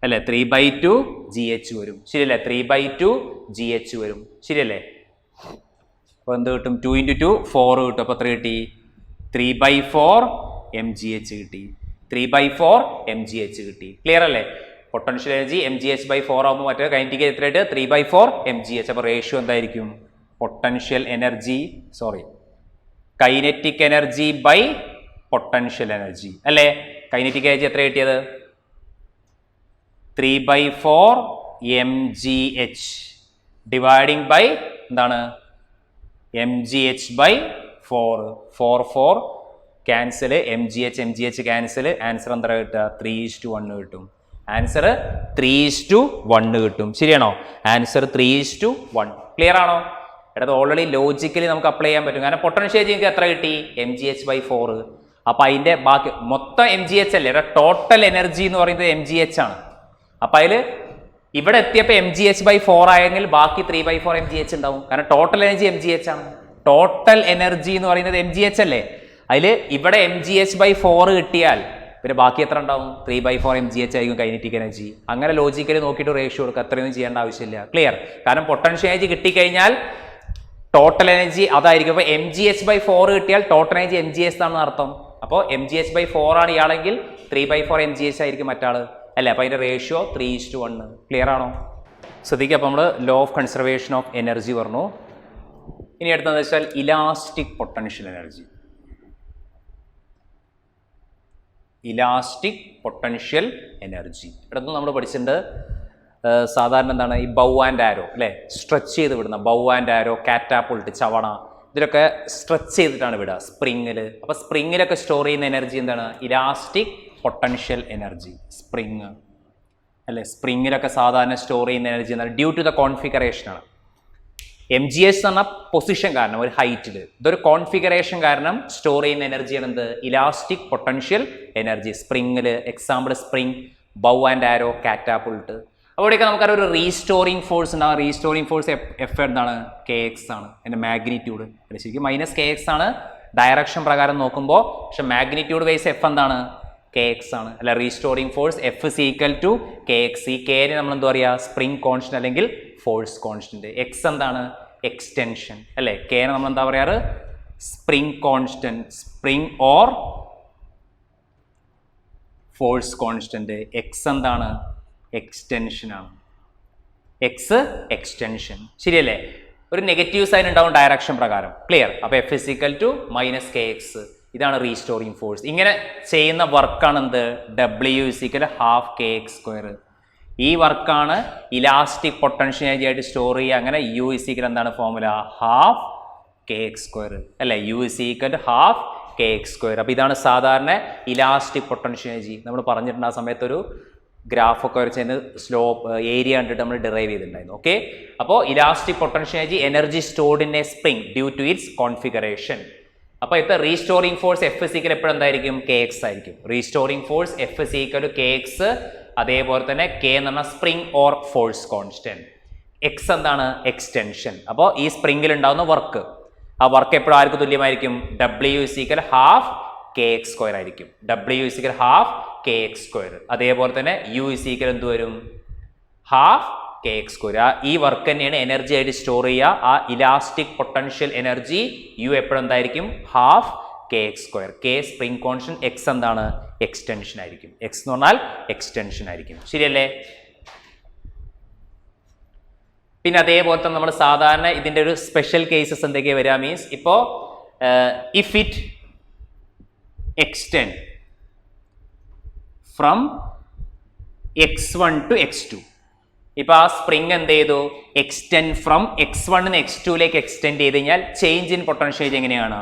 അല്ലെ? 3/2gh വരും. ശരിയല്ലേ? 3/2gh വരും. ശരിയല്ലേ? അപ്പോൾ എന്ത് കിട്ടും? 2 × 2 4 കിട്ടും. അപ്പോൾ എത്ര കിട്ടി? 3/4mgh കിട്ടി. 3/4mgh കിട്ടി. ക്ലിയർ അല്ലേ? പൊട്ടൻഷ്യൽ എനർജി mgh/4 ആകുമ്പോൾ മറ്റേ കൈനറ്റിക് എത്രയായിട്ട്? 3/4mgh. അപ്പോൾ റേഷ്യോ എന്തായിരിക്കും? Potential energy kinetic energy by potential energy അല്ലേ? കൈനറ്റിക് എനർജി എത്ര കിട്ടിയത്? 3/4mgh ഡിവൈഡിങ് ബൈ എന്താണ്? mgh/4. 4 cancel, mgh cancel. Answer എന്താ കിട്ടുക? 3:1 കിട്ടും. ആൻസർ 3:1 കിട്ടും. ശരിയാണോ? ആൻസർ 3:1. ക്ലിയർ ആണോ? എടാ ഓൾറെഡി ലോജിക്കലി നമുക്ക് അപ്ലൈ ചെയ്യാൻ പറ്റും. കാരണം പൊട്ടൻഷ്യൽ എനർജി എത്ര കിട്ടി? mgh/4. അപ്പോൾ അതിൻ്റെ ബാക്കി മൊത്തം mgh അല്ലേ? ടോട്ടൽ എനർജി എന്ന് പറയുന്നത് mgh ആണ്. അപ്പോൾ അതിൽ ഇവിടെ എത്തിയപ്പോൾ mgh/4 ആയെങ്കിൽ ബാക്കി 3/4mgh ഉണ്ടാവും. കാരണം ടോട്ടൽ എനർജി mgh ആണ്. ടോട്ടൽ എനർജി എന്ന് പറയുന്നത് mgh അല്ലേ? അതിൽ ഇവിടെ mgh/4 കിട്ടിയാൽ പിന്നെ ബാക്കി എത്ര ഉണ്ടാവും? 3/4mgh ആയിരിക്കും കൈനറ്റിക് എനർജി. അങ്ങനെ ലോജിക്കലി നോക്കിയിട്ട് റേഷ്യോ കൊടുക്കുക. അത്രയൊന്നും ചെയ്യേണ്ട ആവശ്യമില്ല. ക്ലിയർ? കാരണം പൊട്ടൻഷ്യൽ എനർജി കിട്ടിക്കഴിഞ്ഞാൽ ടോട്ടൽ എനർജി അതായിരിക്കും. അപ്പോൾ mgh/4 കിട്ടിയാൽ ടോട്ടൽ എനർജി mgh എന്നാണ് അർത്ഥം. അപ്പോൾ mgh/4 ആണ് ഇയാളെങ്കിൽ 3/4mgh ആയിരിക്കും മറ്റാൾ അല്ലേ? അപ്പോൾ അതിൻ്റെ റേഷ്യോ 3:1. ക്ലിയർ ആണോ? ശ്രദ്ധിക്കുക. അപ്പോൾ നമ്മൾ law of conservation of energy പറഞ്ഞു. ഇനി അടുത്തതെന്ന് വെച്ചാൽ elastic potential energy. Elastic potential energy ഇടത്തും നമ്മൾ പഠിച്ചിട്ടുണ്ട്. സാധാരണ എന്താണ് ഈ ബൗ ആൻഡ് ആരോ അല്ലേ? സ്ട്രെച്ച് ചെയ്ത് വിടുന്ന ബൗ ആൻഡ് ആരോ, കാറ്റാപ്പുൾട്ട്, ചവണ, ഇതിലൊക്കെ സ്ട്രെച്ച് ചെയ്തിട്ടാണ് വിടുക സ്പ്രിങ്ങിൽ. അപ്പോൾ സ്പ്രിങ്ങിലൊക്കെ സ്റ്റോർ ചെയ്യുന്ന എനർജി എന്താണ്? Elastic potential energy. സ്പ്രിങ് അല്ലേ, സ്പ്രിങ്ങിലൊക്കെ സാധാരണ സ്റ്റോർ ചെയ്യുന്ന എനർജി എന്താണ്? ഡ്യൂ ടു ദ കോൺഫിഗറേഷനാണ്. MgS എന്ന് പറഞ്ഞ പൊസിഷൻ കാരണം ഒരു ഹൈറ്റിൽ, ഇതൊരു കോൺഫിഗറേഷൻ കാരണം സ്റ്റോർ ചെയ്യുന്ന എനർജിയാണ് എന്ത്? Elastic potential energy. സ്പ്രിങ്ങിൽ example spring, bow and arrow, catapult. അവിടെയൊക്കെ നമുക്കറിയാം ഒരു റീസ്റ്റോറിങ് ഫോഴ്സ് ഉണ്ടാകും. റീസ്റ്റോറിങ് ഫോഴ്സ് എഫ് എന്താണ്? KX ആണ്. അതിൻ്റെ മാഗ്നിറ്റ്യൂഡ് ശരിക്കും -KX ആണ് ഡയറക്ഷൻ പ്രകാരം നോക്കുമ്പോൾ. പക്ഷെ മാഗ്നിറ്റ്യൂഡ് വൈസ് എഫ് എന്താണ്? KX ആണ്. അല്ല, restoring force F is equal to KX. ഈ Kനെ നമ്മൾ എന്താ പറയുക? സ്പ്രിങ് കോൺസ്റ്റന്റ് അല്ലെങ്കിൽ ഫോഴ്സ് കോൺസ്റ്റന്റ്. എക്സ് എന്താണ്? എക്സ്റ്റൻഷൻ അല്ലേ. Kനെ നമ്മൾ എന്താ പറയാറ്? Spring constant, spring or force constant. X എന്താണ്? എക്സ്റ്റൻഷനാണ്. എക്സ് എക്സ്റ്റൻഷൻ, ശരിയല്ലേ? ഒരു നെഗറ്റീവ് സൈൻ ഉണ്ടാവും ഡയറക്ഷൻ പ്രകാരം. ക്ലിയർ? അപ്പോൾ F is equal to -KX. ഇതാണ് റീസ്റ്റോറിങ് ഫോഴ്സ്. ഇങ്ങനെ ചെയ്യുന്ന വർക്കാണ് എന്ത്? W is equal to ½ KX². ഈ വർക്കാണ് ഇലാസ്റ്റിക് പൊട്ടൻഷ്യൽ എനർജി ആയിട്ട് സ്റ്റോർ ചെയ്യുക. അങ്ങനെ U is equal എന്താണ് ഫോർമുല? ½ KX². അല്ലേ? U is equal to ½ KX². അപ്പോൾ ഇതാണ് സാധാരണ ഇലാസ്റ്റിക് പൊട്ടൻഷ്യൽ എനർജി. നമ്മൾ പറഞ്ഞിട്ടുണ്ട് ആ സമയത്ത് ഒരു ഗ്രാഫൊക്കെ വരച്ചതിന് സ്ലോപ്പ് ഏരിയ കണ്ടിട്ട് നമ്മൾ ഡിറൈവ് ചെയ്തിട്ടുണ്ടായിരുന്നു. ഓക്കെ, അപ്പോൾ elastic potential energy stored in a spring due to its configuration. അപ്പോൾ ഇപ്പോൾ restoring force F is equal എപ്പോഴും എന്തായിരിക്കും? KX ആയിരിക്കും. Restoring force F is equal to KX. അതേപോലെ തന്നെ K എന്ന് പറഞ്ഞാൽ spring or force constant. X എന്താണ്? എക്സ്റ്റൻഷൻ. അപ്പോൾ ഈ സ്പ്രിംഗിൽ ഉണ്ടാകുന്ന വർക്ക്, ആ വർക്ക് എപ്പോഴും ആർക്ക് തുല്യമായിരിക്കും? W is equal ½ KX² ആയിരിക്കും. W is equal ½ KX². അതേപോലെ തന്നെ U is equal എന്ത് വരും? ½ KX². ഈ വർക്ക് തന്നെയാണ് എനർജി ആയിട്ട് സ്റ്റോർ ചെയ്യുക. ആ ഇലാസ്റ്റിക് പൊട്ടൻഷ്യൽ എനർജി U എപ്പോഴും എന്തായിരിക്കും? ½ KX². K spring constant, X എന്താണ്? എക്സ്റ്റൻഷൻ ആയിരിക്കും. X എന്ന് പറഞ്ഞാൽ എക്സ്റ്റൻഷൻ ആയിരിക്കും. ശരിയല്ലേ? പിന്നെ അതേപോലെ തന്നെ നമ്മൾ സാധാരണ ഇതിൻ്റെ ഒരു സ്പെഷ്യൽ കേസസ് എന്തൊക്കെയാണ് വരിക? മീൻസ് ഇപ്പോൾ if it extend from X1 to X2. ഇപ്പോൾ ആ സ്പ്രിങ് എന്ത് ചെയ്തു? എക്സ്റ്റെൻഡ് ഫ്രം X1 ന്ന് X2ലേക്ക് എക്സ്റ്റെൻഡ് ചെയ്ത് കഴിഞ്ഞാൽ ചേഞ്ച് ഇൻ പൊട്ടൻഷ്യൽ എങ്ങനെയാണ്?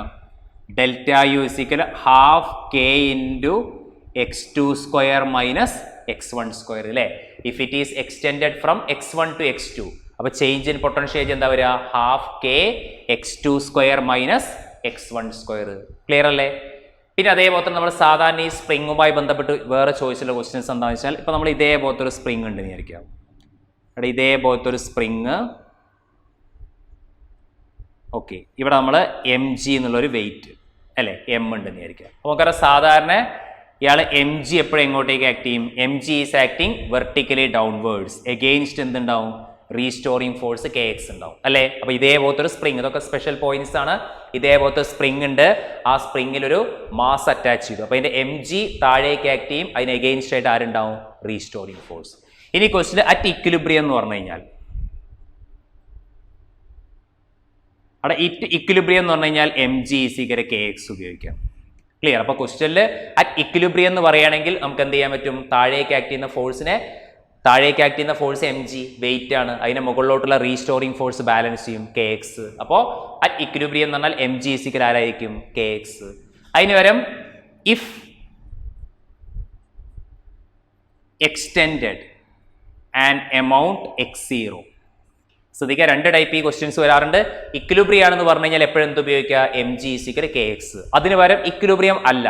ΔU is equal ½ K into X2² - X1². അല്ലേ? If it is extended from X1 to X2, അപ്പോൾ ചേഞ്ച് ഇൻ പൊട്ടൻഷ്യൽ എന്താ വരിക? ½ K X2² - X1². ക്ലിയർ അല്ലേ? പിന്നെ അതേപോലെ തന്നെ നമ്മൾ സാധാരണ ഈ സ്പ്രിങ്ങുമായി ബന്ധപ്പെട്ട് വേറെ ചോദിച്ചുള്ള ക്വസ്റ്റ്യൻസ് എന്താണെന്ന് വെച്ചാൽ, ഇപ്പോൾ നമ്മൾ ഇതേപോലത്തെ ഒരു സ്പ്രിങ് ഉണ്ട് വിചാരിക്കാം. ഇവിടെ ഇതേപോലത്തെ ഒരു സ്പ്രിങ്. ഓക്കെ, ഇവിടെ നമ്മൾ mg എന്നുള്ളൊരു വെയിറ്റ് അല്ലേ, M ഉണ്ടെന്ന് വിചാരിക്കാം. അപ്പോൾ നമുക്കറിയാം സാധാരണ ഇയാൾ mg എപ്പോഴും എങ്ങോട്ടേക്ക് ആക്ട് ചെയ്യും? mg is acting vertically downwards. Against എന്തുണ്ടാവും? റീസ്റ്റോറിംഗ് ഫോഴ്സ് KX ഉണ്ടാവും അല്ലേ? അപ്പോൾ ഇതേപോലത്തെ ഒരു സ്പ്രിങ്, ഇതൊക്കെ സ്പെഷ്യൽ പോയിന്റ്സ് ആണ്. ഇതേപോലത്തെ സ്പ്രിങ് ഉണ്ട്, ആ സ്പ്രിങ്ങിൽ ഒരു മാസ് അറ്റാച്ച് ചെയ്തു. അപ്പോൾ അതിൻ്റെ mg താഴേക്ക് ആക്ട് ചെയ്യും, അതിന് എഗെയിൻസ്റ്റ് ആയിട്ട് ആരുണ്ടാവും? Restoring force. ഇനി ക്വസ്റ്റ്യൻ അറ്റ് ഇക്വിലിബ്രിയം എന്ന് പറഞ്ഞു കഴിഞ്ഞാൽ, അവിടെ ഇക്വിലിബ്രിയം എന്ന് പറഞ്ഞു കഴിഞ്ഞാൽ mg ഈസ് ഈക്വൽ KX ഉപയോഗിക്കാം. ക്ലിയർ? അപ്പോൾ ക്വസ്റ്റ്യനിൽ അറ്റ് ഇക്വിലിബ്രിയം എന്ന് പറയുകയാണെങ്കിൽ നമുക്ക് എന്ത് ചെയ്യാൻ പറ്റും? താഴേക്ക് ആക്ട് ചെയ്യുന്ന ഫോഴ്സ് mg വെയിറ്റ് ആണ്, അതിന് മുകളിലോട്ടുള്ള റീസ്റ്റോറിംഗ് ഫോഴ്സ് ബാലൻസ് ചെയ്യും KX. അപ്പോൾ അറ്റ് ഇക്വിലിബ്രിയം എന്ന് പറഞ്ഞാൽ mg ഈസ് ഈക്വൽ ആരായിരിക്കും? KX. അതിന് പകരം if extended and amount x0. ശ്രദ്ധിക്കുക, രണ്ട് ടൈപ്പ് ഈ ക്വസ്റ്റ്യൻസ് വരാറുണ്ട്. ഇക്വിലിബ്രിയം ആണെന്ന് പറഞ്ഞു കഴിഞ്ഞാൽ എപ്പോഴും എന്ത് ഉപയോഗിക്കുക? mg is equal KX. അതിന് പകരം ഇക്വിലിബ്രിയം അല്ല,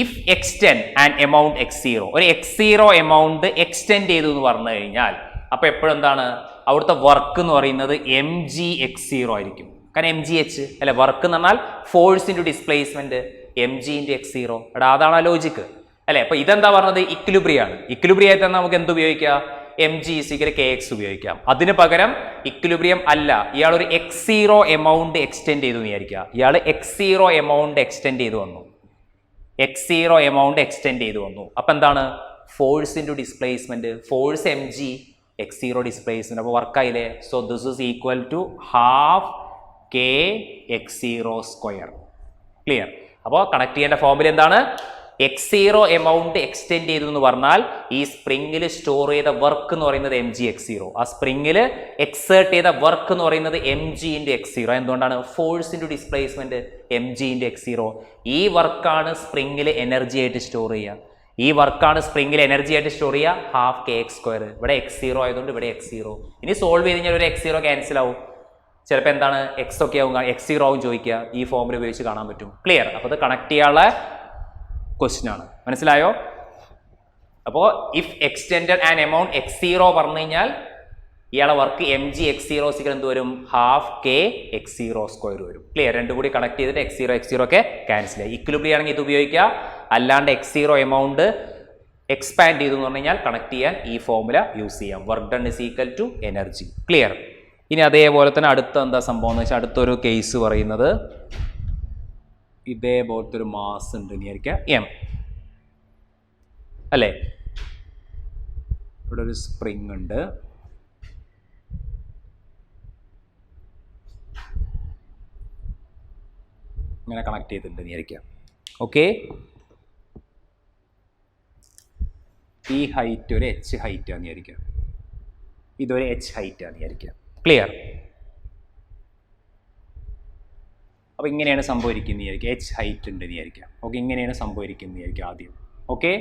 if extend and amount x0, ഒരു x0 എമൗണ്ട് എക്സ്റ്റെൻഡ് ചെയ്തു എന്ന് പറഞ്ഞു കഴിഞ്ഞാൽ അപ്പോൾ എപ്പോഴും എന്താണ് അവിടുത്തെ വർക്ക് എന്ന് പറയുന്നത് mg x0 ആയിരിക്കും. കാരണം mgh അല്ലെ, വർക്ക് എന്ന് പറഞ്ഞാൽ force into displacement mg into x0. എടാ അതാണ് ആ ലോജിക്ക് അല്ലെ. അപ്പോൾ ഇതെന്താ പറഞ്ഞത്? ഇക്വിലിബ്രിയം ആണ്. ഇക്വിലിബ്രിയം ആയിട്ട് നമുക്ക് എന്ത് ഉപയോഗിക്കാം? mg ഈസ് ഈക്വൽ KX ഉപയോഗിക്കാം. അതിന് പകരം ഇക്വിലിബ്രിയം അല്ല, ഇയാൾ ഒരു x0 എമൗണ്ട് എക്സ്റ്റെൻഡ് ചെയ്തു എന്ന് വിചാരിക്കുക. ഇയാൾ x0 എമൗണ്ട് എക്സ്റ്റെൻഡ് ചെയ്തു വന്നു, x0 എമൗണ്ട് എക്സ്റ്റെൻഡ് ചെയ്തു വന്നു. അപ്പം എന്താണ്? Force into displacement, force mg, x0 displacement. അപ്പോൾ വർക്കായില്ലേ? So this is equal to ½ K X0². Clear? അപ്പോൾ കണക്ട് ചെയ്യേണ്ട ഫോർമുല എന്താണ്? x0 എമൗണ്ട് എക്സ്റ്റെൻഡ് ചെയ്തു എന്ന് പറഞ്ഞാൽ ഈ സ്പ്രിങ്ങിൽ സ്റ്റോർ ചെയ്ത വർക്ക് എന്ന് പറയുന്നത് mg(x0). ആ സ്പ്രിങ്ങിൽ എക്സേർട്ട് ചെയ്ത വർക്ക് എന്ന് പറയുന്നത് mg(x0). എന്തുകൊണ്ടാണ്? Force into displacement mg(x0). ഈ വർക്കാണ് സ്പ്രിങ്ങിൽ എനർജി ആയിട്ട് സ്റ്റോർ ചെയ്യുക. ഈ വർക്കാണ് സ്പ്രിങ്ങിൽ എനർജി ആയിട്ട് സ്റ്റോർ ചെയ്യുക. ½ kx². ഇവിടെ x0 ആയതുകൊണ്ട് ഇവിടെ x0. ഇനി സോൾവ് ചെയ്ത് കഴിഞ്ഞാൽ ഒരു x0 ക്യാൻസൽ ആവും. ചിലപ്പോൾ എന്താണ് എക്സ് ഒക്കെ ആവും, x0 ആവും ചോദിക്കുക. ഈ ഫോമിൽ ഉപയോഗിച്ച് കാണാൻ പറ്റും. ക്ലിയർ? അപ്പോൾ അത് കണക്ട് ചെയ്യാനുള്ള ക്വസ്റ്റ്യൻ ആണ്. മനസ്സിലായോ? അപ്പോൾ if extended and amount x0 പറഞ്ഞു കഴിഞ്ഞാൽ ഇയാളെ വർക്ക് mg(x0) എന്ത് വരും? ½ kx0² വരും. ക്ലിയർ? രണ്ടും കൂടി കണക്ട് ചെയ്തിട്ട് x0 ഒക്കെ ക്യാൻസൽ ആയി. ഇക്വിലിബ്രിയം ആണെങ്കിൽ ഇത് ഉപയോഗിക്കുക. അല്ലാണ്ട് x0 എമൗണ്ട് എക്സ്പാൻഡ് ചെയ്തു എന്ന് പറഞ്ഞു കഴിഞ്ഞാൽ കണക്ട് ചെയ്യാൻ ഈ ഫോർമുല യൂസ് ചെയ്യാം. Work done is equal to energy. Clear? ഇനി അതേപോലെ തന്നെ അടുത്ത എന്താ സംഭവം എന്ന് വെച്ചാൽ അടുത്തൊരു കേസ് പറയുന്നത് ഇതേപോലത്തെ ഒരു മാസ് ഉണ്ട് വിചാരിക്കുക m അല്ലേ? ഇവിടെ ഒരു സ്പ്രിങ് ഉണ്ട്. ഇങ്ങനെ കണക്ട് ചെയ്തിട്ടുണ്ട് വിചാരിക്കുക. ഓക്കെ, ഈ ഹൈറ്റ് ഒരു h ഹൈറ്റ് ആണെന്ന് വിചാരിക്കുക. ഇതൊരു h ഹൈറ്റ് ആണെന്ന് വിചാരിക്കുക. ക്ലിയർ? അപ്പോൾ ഇങ്ങനെയാണ് സംഭവിക്കുന്നത് വിചാരിക്കുക. h ഹൈറ്റ് ഉണ്ട് വിചാരിക്കുക. ഓക്കെ, ഇങ്ങനെയാണ് സംഭവിക്കുന്നത് വിചാരിക്കുക ആദ്യം. ഓക്കെ,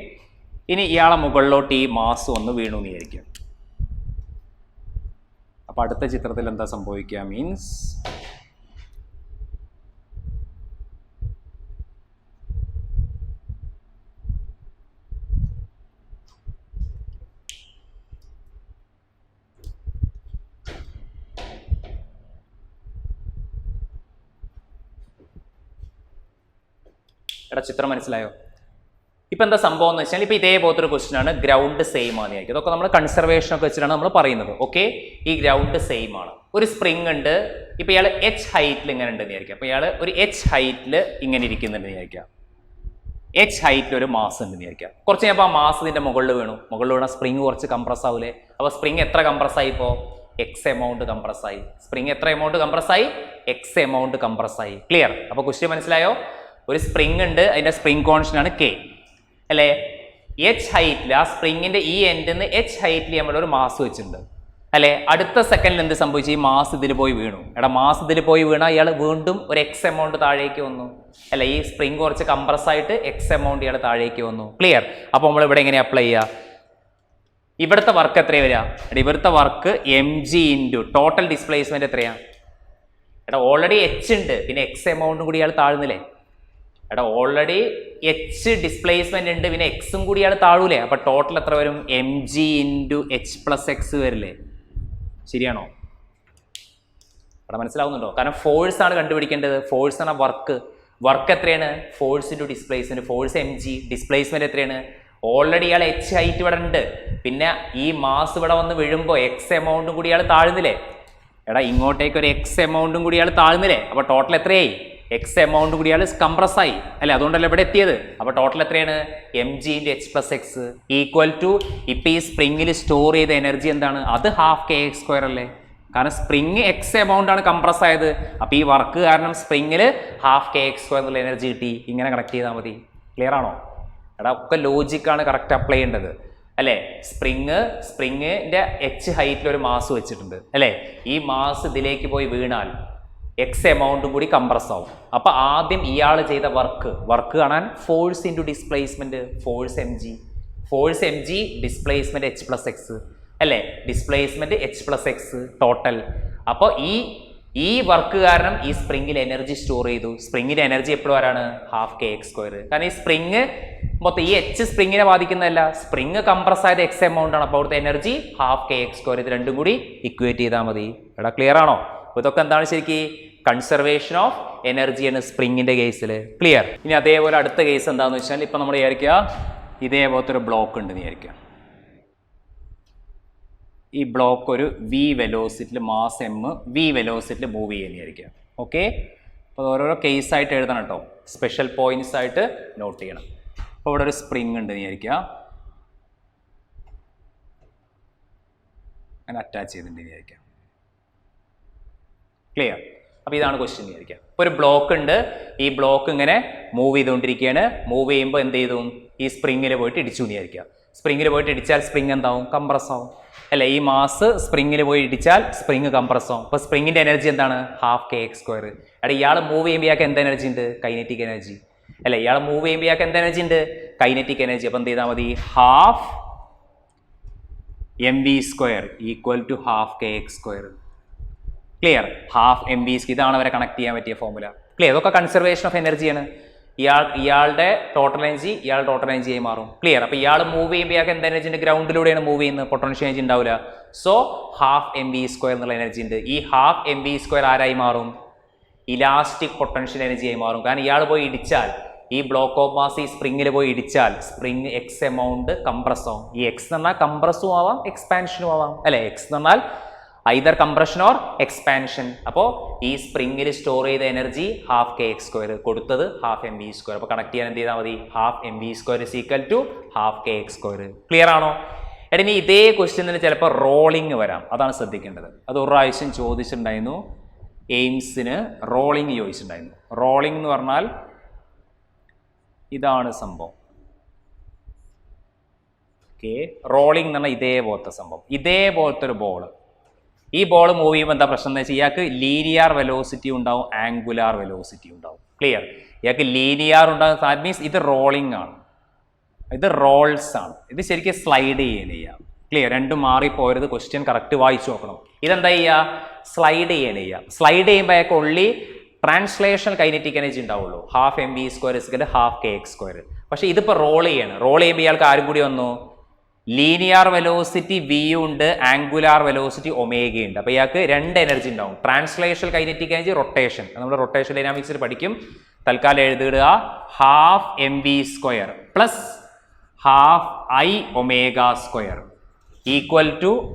ഇനി ഇയാളെ മുകളിലോട്ട് ഈ മാസ് വന്ന് വീണു എന്ന് വിചാരിക്കുക. അപ്പോൾ അടുത്ത ചിത്രത്തിൽ എന്താ സംഭവിക്കുക? മീൻസ് ചിത്രം മനസ്സിലായോ? ഇപ്പം എന്താ സംഭവം എന്ന് വെച്ചാൽ ഇപ്പം ഇതേപോലത്തെ ഒരു ക്വസ്റ്റ്യൻ ആണ്. ഗ്രൗണ്ട് സെയിം ആണ് വിചാരിക്കും. ഇതൊക്കെ നമ്മൾ കൺസർവേഷൻ ഒക്കെ വെച്ചിട്ടാണ് നമ്മൾ പറയുന്നത്. ഓക്കെ, ഈ ഗ്രൗണ്ട് സെയിം ആണ്. ഒരു സ്പ്രിങ് ഉണ്ട്. ഇപ്പം ഇയാൾ h ഹൈറ്റിൽ ഇങ്ങനെ ഉണ്ടെന്ന് വിചാരിക്കുക. അപ്പോൾ ഇയാൾ ഒരു h ഹൈറ്റിൽ ഇങ്ങനെ ഇരിക്കുന്നുണ്ടെന്ന് വിചാരിക്കുക. h ഹൈറ്റിൽ ഒരു മാസ് ഉണ്ടെന്ന് വിചാരിക്കുക. കുറച്ച് കഴിഞ്ഞപ്പോൾ ആ മാസ് ഇതിൻ്റെ മുകളിൽ വീണു. മുകളിൽ വീണ സ്പ്രിങ് കുറച്ച് കംപ്രസ് ആവൂലേ? അപ്പോൾ സ്പ്രിങ് എത്ര കംപ്രസ് ആയി? ഇപ്പോൾ x എമൗണ്ട് കംപ്രസ് ആയി. സ്പ്രിങ് എത്ര എമൗണ്ട് കംപ്രസ് ആയി? x എമൗണ്ട് കംപ്രസ് ആയി. ക്ലിയർ? അപ്പോൾ ക്വസ്റ്റ്യൻ മനസ്സിലായോ? ഒരു സ്പ്രിങ് ഉണ്ട്, അതിൻ്റെ സ്പ്രിങ് കോൺസ്റ്റന്റ് ആണ് k അല്ലേ? h ഹൈറ്റിൽ ആ സ്പ്രിങ്ങിന്റെ ഈ എൻഡിൽ നിന്ന് h ഹൈറ്റിൽ നമ്മളൊരു മാസ് വെച്ചിട്ടുണ്ട് അല്ലേ? അടുത്ത സെക്കൻഡിൽ എന്ത് സംഭവിച്ചു? ഈ മാസ് ഇതിൽ പോയി വീണു. മാസ് ഇതിൽ പോയി വീണാൽ ഇയാൾ വീണ്ടും ഒരു x എമൗണ്ട് താഴേക്ക് വന്നു അല്ലെ? ഈ സ്പ്രിങ് കുറച്ച് കംപ്രസ് ആയിട്ട് x എമൗണ്ട് ഇയാൾ താഴേക്ക് വന്നു. ക്ലിയർ? അപ്പോൾ നമ്മൾ ഇവിടെ എങ്ങനെ അപ്ലൈ ചെയ്യുക? ഇവിടുത്തെ വർക്ക് എത്രയാണ് വരിക? ഇവിടുത്തെ work mg into total displacement എത്രയാണ്? ഓൾറെഡി h ഉണ്ട്, പിന്നെ x എമൗണ്ടും കൂടി ഇയാൾ താഴ്ന്നില്ലേ? ഓൾറെഡി h ഡിസ്പ്ലേസ്മെന്റ് ഉണ്ട്, പിന്നെ എക്സും കൂടി ഇയാൾ താഴൂലേ? അപ്പൊ ടോട്ടൽ എത്ര വരും? mg ഇൻറ്റു h+x വരില്ലേ? ശരിയാണോ? മനസ്സിലാവുന്നുണ്ടോ? കാരണം ഫോഴ്സ് ആണ് കണ്ടുപിടിക്കേണ്ടത്. ഫോഴ്സ് ആണ് വർക്ക്. വർക്ക് എത്രയാണ്? Force into displacement. Force mg, displacement എത്രയാണ്? ഓൾറെഡി ഇയാൾ h ഹൈറ്റ് ഇവിടെ ഉണ്ട്, പിന്നെ ഈ മാസ് ഇവിടെ വന്ന് വീഴുമ്പോൾ x എമൗണ്ടും കൂടി ഇയാൾ താഴ്ന്നില്ലേ? ഇങ്ങോട്ടേക്ക് ഒരു x എമൗണ്ടും കൂടി ഇയാൾ താഴ്ന്നില്ലേ? അപ്പൊ ടോട്ടൽ എത്രയായി? x എമൗണ്ട് കൂടി ഇയാൾ കംപ്രസ് ആയി അല്ലെ? അതുകൊണ്ടല്ലേ ഇവിടെ എത്തിയത്. അപ്പോൾ ടോട്ടൽ എത്രയാണ്? mg into h+x equal to ഇപ്പം ഈ സ്പ്രിങ്ങിൽ സ്റ്റോർ ചെയ്ത എനർജി എന്താണ്? അത് ½ kx² അല്ലേ? കാരണം സ്പ്രിങ് x എമൗണ്ട് ആണ് കംപ്രസ് ആയത്. അപ്പോൾ ഈ വർക്ക് കാരണം സ്പ്രിങ്ങിൽ ½ kx² എന്നുള്ള എനർജി കിട്ടി. ഇങ്ങനെ കണക്ട് ചെയ്താൽ മതി. ക്ലിയർ ആണോ? ഒക്കെ ലോജിക്കാണ് കറക്റ്റ് അപ്ലൈ ചെയ്യേണ്ടത് അല്ലേ? സ്പ്രിങ്ങിന്റെ h ഹൈറ്റിൽ ഒരു മാസ് വെച്ചിട്ടുണ്ട് അല്ലേ? ഈ മാസ് ഇതിലേക്ക് പോയി വീണാൽ x എമൗണ്ടും കൂടി കംപ്രസ് ആവും. അപ്പോൾ ആദ്യം ഇയാൾ ചെയ്ത വർക്ക് കാണാൻ force into displacement. Force mg, displacement h+x അല്ലേ? Displacement h+x total. അപ്പോൾ ഈ വർക്ക് കാരണം ഈ സ്പ്രിങ്ങിൽ എനർജി സ്റ്റോർ ചെയ്തു. സ്പ്രിങ്ങിന്റെ എനർജി എപ്പോഴും ആരാണ്? ½ kx². കാരണം ഈ സ്പ്രിങ് മൊത്തം ഈ h സ്പ്രിങ്ങിനെ ബാധിക്കുന്നതല്ല. സ്പ്രിങ് കംപ്രസ് ആയത് x എമൗണ്ട് ആണ്. അപ്പോൾ അവിടുത്തെ എനർജി ½ kx². ഇത് രണ്ടും കൂടി ഇക്വേറ്റ് ചെയ്താൽ മതി. ക്ലിയർ ആണോ? അപ്പോൾ ഇതൊക്കെ എന്താണ് ശരിക്കും? കൺസർവേഷൻ ഓഫ് എനർജിയാണ് സ്പ്രിങ്ങിന്റെ കേസിൽ. ക്ലിയർ? ഇനി അതേപോലെ അടുത്ത കേസ് എന്താണെന്ന് വെച്ചാൽ ഇപ്പം നമ്മൾ വിചാരിക്കുക ഇതേപോലത്തെ ഒരു ബ്ലോക്ക് ഉണ്ടെന്ന് വിചാരിക്കുക. ഈ ബ്ലോക്ക് ഒരു v വെലോസിറ്റിയിൽ മാസ് m v വെലോസിറ്റിയിൽ മൂവ് ചെയ്യുന്ന വിചാരിക്കുക. ഓക്കെ, അപ്പോൾ ഓരോരോ കേസായിട്ട് എഴുതണം കേട്ടോ. സ്പെഷ്യൽ പോയിന്റ്സ് ആയിട്ട് നോട്ട് ചെയ്യണം. അപ്പോൾ ഇവിടെ ഒരു സ്പ്രിങ് ഉണ്ടെന്ന് വിചാരിക്കുക. അങ്ങനെ അറ്റാച്ച് ചെയ്തിട്ടുണ്ടെന്ന് വിചാരിക്കുക. ക്ലിയർ? അപ്പോൾ ഇതാണ് ക്വസ്റ്റ്യൻ വിചാരിക്കുക. ഇപ്പോൾ ഒരു ബ്ലോക്ക് ഉണ്ട്, ഈ ബ്ലോക്ക് ഇങ്ങനെ മൂവ് ചെയ്തുകൊണ്ടിരിക്കുകയാണ്. മൂവ് ചെയ്യുമ്പോൾ എന്ത് ചെയ്തു, ഈ സ്പ്രിങ്ങിൽ പോയിട്ട് ഇടിച്ചു വിചാരിക്കുക. സ്പ്രിങ്ങിൽ പോയിട്ട് ഇടിച്ചാൽ സ്പ്രിങ് എന്താവും, കംപ്രസ് ആവും അല്ലേ. ഈ മാസ് സ്പ്രിങ്ങിൽ പോയി ഇടിച്ചാൽ സ്പ്രിങ് കംപ്രസ് ആവും. അപ്പോൾ സ്പ്രിങ്ങിൻ്റെ എനർജി എന്താണ്, ½ kx². എടാ ഇയാൾ മൂവ് ചെയ്യുമ്പോൾ ഇയാൾക്ക് എന്ത് എനർജി ഉണ്ട്, കൈനറ്റിക് എനർജി അല്ലേ. ഇയാൾ മൂവ് ചെയ്യുമ്പോൾ ഇയാൾക്ക് എന്ത് എനർജി ഉണ്ട്, കൈനറ്റിക് എനർജി. അപ്പോൾ എന്ത് ചെയ്താൽ മതി, ½ mv² = ½ kx². Clear, ½ mv². ഇതാണ് അവരെ കണക്ട് ചെയ്യാൻ പറ്റിയ ഫോർമുല. ക്ലിയർ, ഇതൊക്കെ കൺസർവേഷൻ ഓഫ് എനർജിയാണ്. ഇയാളുടെ ടോട്ടൽ എനർജി ടോട്ടൽ എനർജിയായി മാറും. ക്ലിയർ, അപ്പോൾ ഇയാൾ മൂവ് ചെയ്യുമ്പോൾ ഇയാൾക്ക് എന്ത് എനർജി ഉണ്ട്, ഗ്രൗണ്ടിലൂടെയാണ് മൂവ് ചെയ്യുന്നത്, പൊട്ടൻഷ്യൽ എനർജി ഉണ്ടാവില്ല. സോ ½ mv² എന്നുള്ള എനർജി ഉണ്ട്. ഈ ½ mv² ആരായി മാറും, ഇലാസ്റ്റിക് പൊട്ടൻഷ്യൽ എനർജിയായി മാറും. കാരണം ഇയാൾ പോയി ഇടിച്ചാൽ, ഈ ബ്ലോക്ക് ഓഫ് മാസ് ഈ സ്പ്രിങ്ങിൽ പോയി ഇടിച്ചാൽ സ്പ്രിങ് എക്സ് എമൗണ്ട് കംപ്രസ് ആവും. ഈ എക്സ് എന്ന് പറഞ്ഞാൽ കംപ്രസും ആവാം എക്സ്പാൻഷനും ആവാം അല്ലെ. എക്സ് എന്ന് പറഞ്ഞാൽ ഐദർ കംപ്രഷൻ ഓർ എക്സ്പാൻഷൻ. അപ്പോൾ ഈ സ്പ്രിങ്ങിൽ സ്റ്റോർ ചെയ്ത എനർജി ½ kx², കൊടുത്തത് ½ mv². അപ്പോൾ കണക്ട് ചെയ്യാൻ എന്ത് ചെയ്താൽ മതി, ½ mv² = ½ kx². ക്ലിയർ ആണോ? എടാ ഇനി ഇതേ ക്വസ്റ്റ്യനിൽ ചിലപ്പോൾ റോളിങ് വരാം, അതാണ് ശ്രദ്ധിക്കേണ്ടത്. അത് ഒരു പ്രാവശ്യം ചോദിച്ചിട്ടുണ്ടായിരുന്നു, എയിംസിന് റോളിങ് ചോദിച്ചിട്ടുണ്ടായിരുന്നു. റോളിങ് എന്ന് പറഞ്ഞാൽ ഇതാണ് സംഭവം. ഓക്കെ, റോളിംഗ് എന്ന് പറഞ്ഞാൽ ഇതേപോലത്തെ സംഭവം, ഇതേപോലത്തെ ഒരു ബോൾ. ഈ ബോൾ മൂവ് ചെയ്യുമ്പോൾ എന്താ പ്രശ്നം എന്ന് വെച്ചാൽ ഇയാൾക്ക് ലീനിയർ വെലോസിറ്റി ഉണ്ടാവും, ആംഗുലാർ വെലോസിറ്റി ഉണ്ടാവും. ക്ലിയർ, ഇയാൾക്ക് ലീനിയർ ഉണ്ടാകും. ദാറ്റ് മീൻസ് ഇത് റോളിംഗ് ആണ്, ഇത് റോൾസ് ആണ്. ഇത് ശരിക്കും സ്ലൈഡ് ചെയ്യാം. ക്ലിയർ, രണ്ടും മാറിപ്പോയത്. ക്വസ്റ്റ്യൻ കറക്റ്റ് വായിച്ചു നോക്കണം. ഇതെന്താ ചെയ്യുക, സ്ലൈഡ് ചെയ്യാം. സ്ലൈഡ് ചെയ്യുമ്പോൾ അയാൾക്ക് ഒള്ളി ട്രാൻസ്ലേഷണൽ കൈനറ്റിക് എനർജി ഉണ്ടാവുള്ളൂ, ½ mv² = ½ kx². പക്ഷേ ഇതിപ്പോൾ റോൾ ചെയ്യുമ്പോൾ ഇയാൾക്ക് ആരും കൂടി വന്നു, ലീനിയർ വെലോസിറ്റി v ഉണ്ട്, ആംഗുലാർ വെലോസിറ്റി ω ഉണ്ട്. അപ്പോൾ ഇയാൾക്ക് രണ്ട് എനർജി ഉണ്ടാവും, ട്രാൻസ്ലേഷണൽ കൈനറ്റിക് എനർജി, റൊട്ടേഷൻ. നമ്മൾ റൊട്ടേഷൻ ഡൈനാമിക്സിൽ പഠിക്കും. തൽക്കാലം എഴുതിയിടുക, ½ mv² + ½ iω² =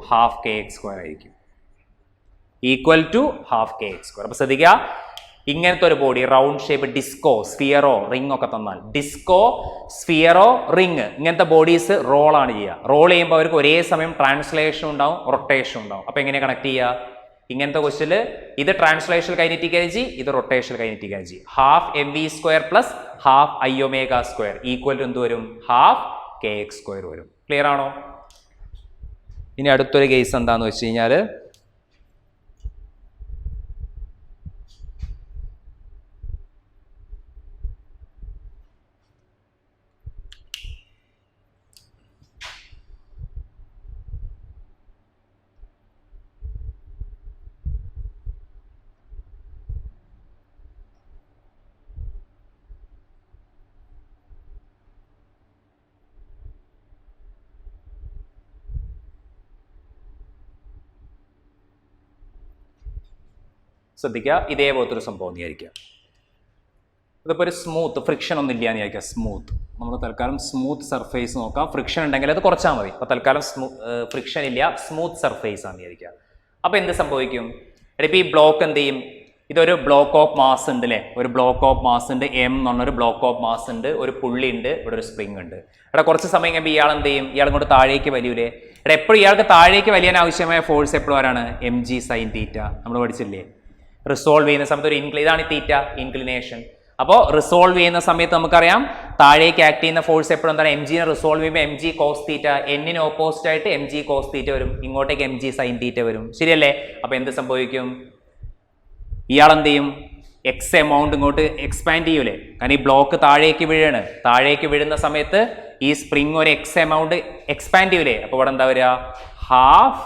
½ kx² ആയിരിക്കും, ½ kx². അപ്പോൾ ശ്രദ്ധിക്കുക, ഇങ്ങനത്തെ ഒരു ബോഡി റൗണ്ട് ഷേപ്പ്, ഡിസ്കോ, സ്ഫിയറോ, റിംഗ് ഒക്കെ തന്നാൽ, ഡിസ്കോ, സ്ഫിയറോ, റിംഗ്, ഇങ്ങനത്തെ ബോഡീസ് റോളാണ് ചെയ്യുക. റോൾ ചെയ്യുമ്പോൾ അവർക്ക് ഒരേ സമയം ട്രാൻസ്ലേഷൻ ഉണ്ടാവും, റൊട്ടേഷൻ ഉണ്ടാവും. അപ്പോൾ എങ്ങനെ കണക്ട് ചെയ്യുക, ഇങ്ങനത്തെ ക്വസ്റ്റ്യനിൽ ഇത് ട്രാൻസ്ലേഷണൽ കൈനറ്റിക് എനർജി, ഇത് rotational kinetic energy. ½ mv² + ½ iω² എന്ത് വരും, ½ kx² വരും. ക്ലിയർ ആണോ? ഇനി അടുത്തൊരു കേസ് എന്താണെന്ന് വെച്ച് കഴിഞ്ഞാൽ, ശ്രദ്ധിക്കുക, ഇതേപോലത്തെ ഒരു സംഭവം വിചാരിക്കുക. ഇതിപ്പോൾ ഒരു സ്മൂത്ത്, ഫ്രിക്ഷൻ ഒന്നും ഇല്ല എന്ന് വിചാരിക്കുക. സ്മൂത്ത്, നമ്മൾ തൽക്കാലം സ്മൂത്ത് സർഫേസ് നോക്കാം. ഫ്രിക്ഷൻ ഉണ്ടെങ്കിൽ അത് കുറച്ചാൽ മതി. അപ്പോൾ തൽക്കാലം ഫ്രിക്ഷൻ ഇല്ല, സ്മൂത്ത് സർഫേസ് ആണെന്ന് വിചാരിക്കുക. അപ്പോൾ എന്ത് സംഭവിക്കും, ഇപ്പോൾ ഈ ബ്ലോക്ക് എന്ത് ചെയ്യും, ഇതൊരു ബ്ലോക്ക് ഓഫ് മാസ് ഉണ്ട് അല്ലേ, ഒരു ബ്ലോക്ക് ഓഫ് മാസ് ഉണ്ട്, എം എന്ന് പറഞ്ഞൊരു ബ്ലോക്ക് ഓഫ് മാസ് ഉണ്ട്, ഒരു പുള്ളി ഉണ്ട്, ഇവിടെ ഒരു സ്പ്രിങ് ഉണ്ട്. ഇവിടെ കുറച്ച് സമയം കഴിയുമ്പോൾ ഇയാൾ എന്ത് ചെയ്യും, ഇയാൾ കൊണ്ട് താഴേക്ക് വലിയൂലേ. ഇവിടെ എപ്പോഴും ഇയാൾക്ക് താഴേക്ക് വലിയാൻ ആവശ്യമായ ഫോഴ്സ് എപ്പോഴും ആരാണ്, mg sin θ. നമ്മൾ പഠിച്ചില്ലേ, റിസോൾവ് ചെയ്യുന്ന സമയത്ത് ഒരു ഇതാണ് തീറ്റ, ഇൻക്ലിനേഷൻ. അപ്പോൾ റിസോൾവ് ചെയ്യുന്ന സമയത്ത് നമുക്കറിയാം താഴേക്ക് ആക്ട് ചെയ്യുന്ന ഫോഴ്സ് എപ്പോഴും എന്താണ്, mgനെ റിസോൾവ് ചെയ്യുമ്പോൾ mg cos θ, എന്നിന് ഓപ്പോസിറ്റ് ആയിട്ട് mg cos θ വരും, ഇങ്ങോട്ടേക്ക് mg sin θ വരും. ശരിയല്ലേ? അപ്പോൾ എന്ത് സംഭവിക്കും, ഇയാൾ എന്ത് ചെയ്യും, എക്സ് എമൗണ്ട് ഇങ്ങോട്ട് എക്സ്പാൻഡ് ചെയ്യൂലേ. കാരണം ഈ ബ്ലോക്ക് താഴേക്ക് വീഴാണ്, താഴേക്ക് വീഴുന്ന സമയത്ത് ഈ സ്പ്രിങ് ഒരു എക്സ് എമൗണ്ട് എക്സ്പാൻഡ് ചെയ്യൂലേ. അപ്പോൾ ഇവിടെ എന്താ വരിക, ½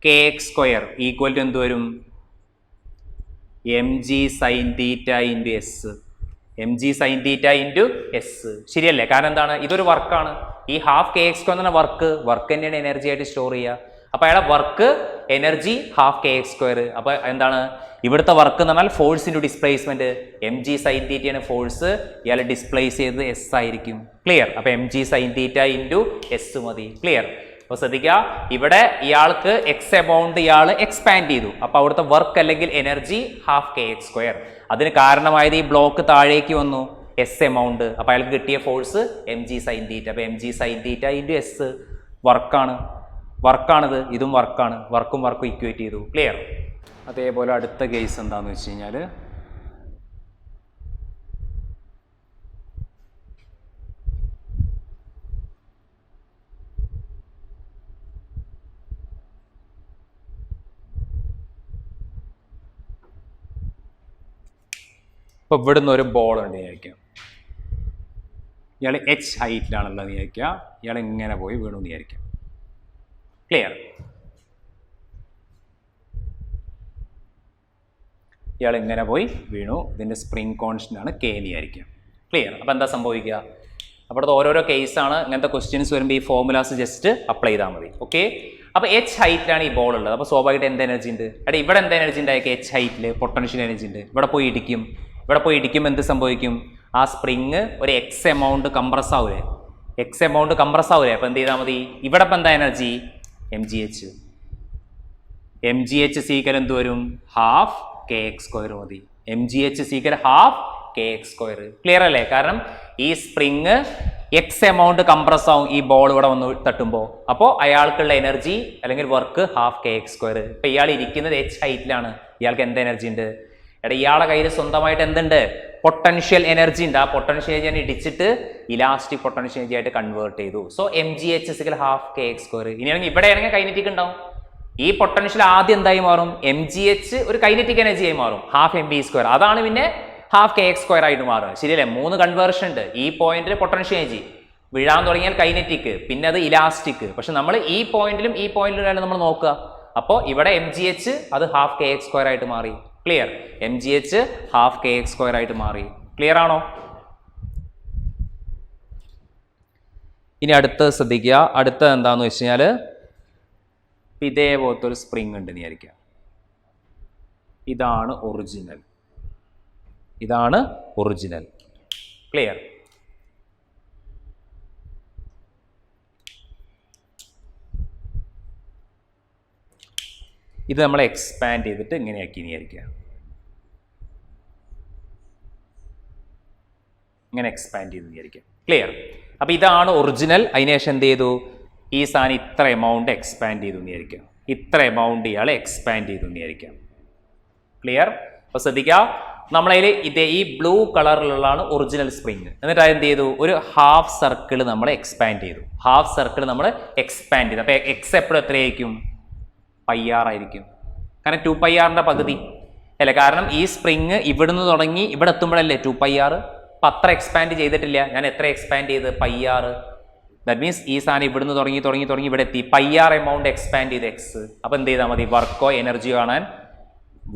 kx² എന്ത് വരും, mg sin θ × s, mg sin θ × s. ശരിയല്ലേ? കാരണം എന്താണ്, ഇതൊരു വർക്കാണ്. ഈ ½ kx² എന്ന് പറഞ്ഞ വർക്ക് തന്നെയാണ് എനർജി ആയിട്ട് സ്റ്റോർ ചെയ്യുക. അപ്പോൾ അയാളെ വർക്ക് എനർജി ½ kx². അപ്പോൾ എന്താണ് ഇവിടുത്തെ വർക്ക് എന്ന് പറഞ്ഞാൽ force into displacement. mg sin θ ആണ് ഫോഴ്സ്, ഇയാൾ ഡിസ്പ്ലേസ് ചെയ്തത് s ആയിരിക്കും. ക്ലിയർ? അപ്പോൾ mg sin θ × s മതി. ക്ലിയർ? അപ്പോൾ ശ്രദ്ധിക്കുക, ഇവിടെ ഇയാൾക്ക് എക്സ് എമൗണ്ട് ഇയാൾ എക്സ്പാൻഡ് ചെയ്തു. അപ്പോൾ അവിടുത്തെ വർക്ക് അല്ലെങ്കിൽ എനർജി ½ kx². അതിന് കാരണമായത് ഈ ബ്ലോക്ക് താഴേക്ക് വന്നു, എസ് എമൗണ്ട്. അപ്പോൾ അയാൾക്ക് കിട്ടിയ ഫോഴ്സ് mg sin θ. അപ്പോൾ mg sin θ × s വർക്കാണിത്, ഇതും വർക്കാണ്, വർക്കും ഇക്വേറ്റ് ചെയ്തു. ക്ലിയർ? അതേപോലെ അടുത്ത കേസ് എന്താണെന്ന് വെച്ച് കഴിഞ്ഞാൽ ഇപ്പോൾ ഇവിടുന്ന് ഒരു ബോൾ ഉണ്ട് വിചാരിക്കാം. ഇയാൾ h ഹൈറ്റിലാണുള്ളത് വിചാരിക്കുക. ഇയാൾ ഇങ്ങനെ പോയി വീണു വിചാരിക്കാം. ക്ലിയർ? ഇയാൾ ഇങ്ങനെ പോയി വീണു. ഇതിൻ്റെ സ്പ്രിംഗ് കോൺസ്റ്റൻ്റ് ആണ് k എന്ന് വിചാരിക്കുക. ക്ലിയർ? അപ്പോൾ എന്താ സംഭവിക്കുക? അപ്പോൾ അത് ഓരോരോ കേസാണ്. ഇങ്ങനത്തെ ക്വസ്റ്റ്യൻസ് വരുമ്പോൾ ഈ ഫോർമുലാസ് ജസ്റ്റ് അപ്ലൈ ചെയ്താൽ മതി. ഓക്കെ? അപ്പോൾ h ഹൈറ്റിലാണ് ഈ ബോൾ ഉള്ളത്. അപ്പോൾ സ്വാഭാവികമായിട്ട് എന്ത് എനർജി ഉണ്ട്? അവിടെ ഇവിടെ എന്ത് എനർജി ഉണ്ടായിരിക്കും? h ഹൈറ്റിൽ പൊട്ടൻഷ്യൽ എനർജി ഉണ്ട്. ഇവിടെ പോയി ഇടിക്കും. ഇവിടെ പോയി ഇടിക്കുമ്പോൾ എന്ത് സംഭവിക്കും? ആ സ്പ്രിങ് ഒരു എക്സ് എമൗണ്ട് കംപ്രസ് ആവൂലേ? എക്സ് എമൗണ്ട് കംപ്രസ് ആവൂലേ? അപ്പോൾ എന്ത് ചെയ്താൽ മതി? ഇവിടെ ഇപ്പം എന്താ energy? M G h equal എന്ത് വരും? ഹാഫ് കെ എക്സ് സ്ക്വയർ മതി. M G h equal half k x square. Clear അല്ലേ? കാരണം ഈ സ്പ്രിങ് എക്സ് എമൗണ്ട് കംപ്രസ് ആവും ഈ ബോൾ ഇവിടെ വന്ന് തട്ടുമ്പോൾ. അപ്പോൾ അയാൾക്കുള്ള എനർജി അല്ലെങ്കിൽ work half k x square. ഇപ്പം ഇയാൾ ഇരിക്കുന്നത് h ഹൈറ്റിലാണ്. ഇയാൾക്ക് എന്ത് എനർജി ഉണ്ട്? എടാ ഇയാളുടെ കയ്യിൽ സ്വന്തമായിട്ട് എന്തുണ്ട്? പൊട്ടൻഷ്യൽ എനർജി ഉണ്ട്. ആ പൊട്ടൻഷ്യൽ എനർജി ഞാൻ ഇടിച്ചിട്ട് ഇലാസ്റ്റിക് പൊട്ടൻഷ്യൽ എനർജി ആയിട്ട് കൺവേർട്ട് ചെയ്തു. So m G h equal half k x square. ഇനിയാണെങ്കിൽ ഇവിടെ ആണെങ്കിൽ കൈനറ്റിക് ഉണ്ടാവും. ഈ പൊട്ടൻഷ്യൽ ആദ്യം എന്തായി മാറും? എം ജി എച്ച് ഒരു കൈനറ്റിക് എനർജി ആയി മാറും, ഹാഫ് എം ബി സ്ക്വയർ. അതാണ് പിന്നെ ഹാഫ് കെ എക്സ് സ്ക്വയർ ആയിട്ട് മാറുക. ശരിയല്ലേ? 3 കൺവേർഷൻ ഉണ്ട്. ഈ പോയിന്റിൽ പൊട്ടൻഷ്യൽ എനർജി വീഴാൻ തുടങ്ങിയാൽ കൈനറ്റിക്, പിന്നെ അത് ഇലാസ്റ്റിക്. പക്ഷെ നമ്മൾ ഈ പോയിന്റിലും ഈ പോയിന്റിലും നമ്മൾ നോക്കുക. അപ്പോൾ ഇവിടെ എം ജി എച്ച് അത് ഹാഫ് കെ എക്സ് സ്ക്വയർ ആയിട്ട് മാറി. Clear? M G H half k x square ആയിട്ട് മാറി. ക്ലിയർ ആണോ? ഇനി അടുത്ത് ശ്രദ്ധിക്കുക. അടുത്തത് എന്താന്ന് വെച്ച് കഴിഞ്ഞാൽ ഇതേപോലത്തെ ഒരു സ്പ്രിങ് ഉണ്ട് വിചാരിക്കുക. ഇതാണ് ഒറിജിനൽ. ഇതാണ് ഒറിജിനൽ. ക്ലിയർ? ഇത് നമ്മൾ എക്സ്പാൻഡ് ചെയ്തിട്ട് ഇങ്ങനെയാക്കി വിചാരിക്കുക. ഇങ്ങനെ എക്സ്പാൻഡ് ചെയ്ത് വിചാരിക്കുക. ക്ലിയർ? അപ്പോൾ ഇതാണ് ഒറിജിനൽ. അതിനുശേഷം എന്ത് ചെയ്തു? ഈ സാധനം ഇത്ര എമൗണ്ട് എക്സ്പാൻഡ് ചെയ്തു വിചാരിക്കുക. ഇത്ര എമൗണ്ട് ഇയാൾ എക്സ്പാൻഡ് ചെയ്തു വിചാരിക്കുക. ക്ലിയർ? അപ്പോൾ ശ്രദ്ധിക്കുക, നമ്മളതിൽ ഈ ബ്ലൂ കളറിലുള്ളതാണ് ഒറിജിനൽ സ്പ്രിങ്. എന്നിട്ട് അത് എന്ത് ചെയ്തു? ഒരു ഹാഫ് സർക്കിൾ നമ്മൾ എക്സ്പാൻഡ് ചെയ്തു. ഹാഫ് സർക്കിൾ നമ്മൾ എക്സ്പാൻഡ് ചെയ്തു. അപ്പോൾ എക്സ് എപ്പോഴും എത്രയായിരിക്കും? πr ആയിരിക്കും. കാരണം 2πrന്റെ പകുതി അല്ലേ? കാരണം ഈ സ്പ്രിങ് ഇവിടുന്ന് തുടങ്ങി ഇവിടെ എത്തുമ്പോഴല്ലേ 2πr. അപ്പം അത്ര എക്സ്പാൻഡ് ചെയ്തിട്ടില്ല. ഞാൻ എത്ര എക്സ്പാൻഡ് ചെയ്ത്? πr. ദാറ്റ് മീൻസ് ഈ സാധനം ഇവിടുന്ന് തുടങ്ങി ഇവിടെ എത്തി. πr എമൗണ്ട് എക്സ്പാൻഡ് ചെയ്ത് എക്സ്. അപ്പോൾ എന്ത് ചെയ്താൽ മതി? വർക്കോ എനർജിയോ കാണാൻ,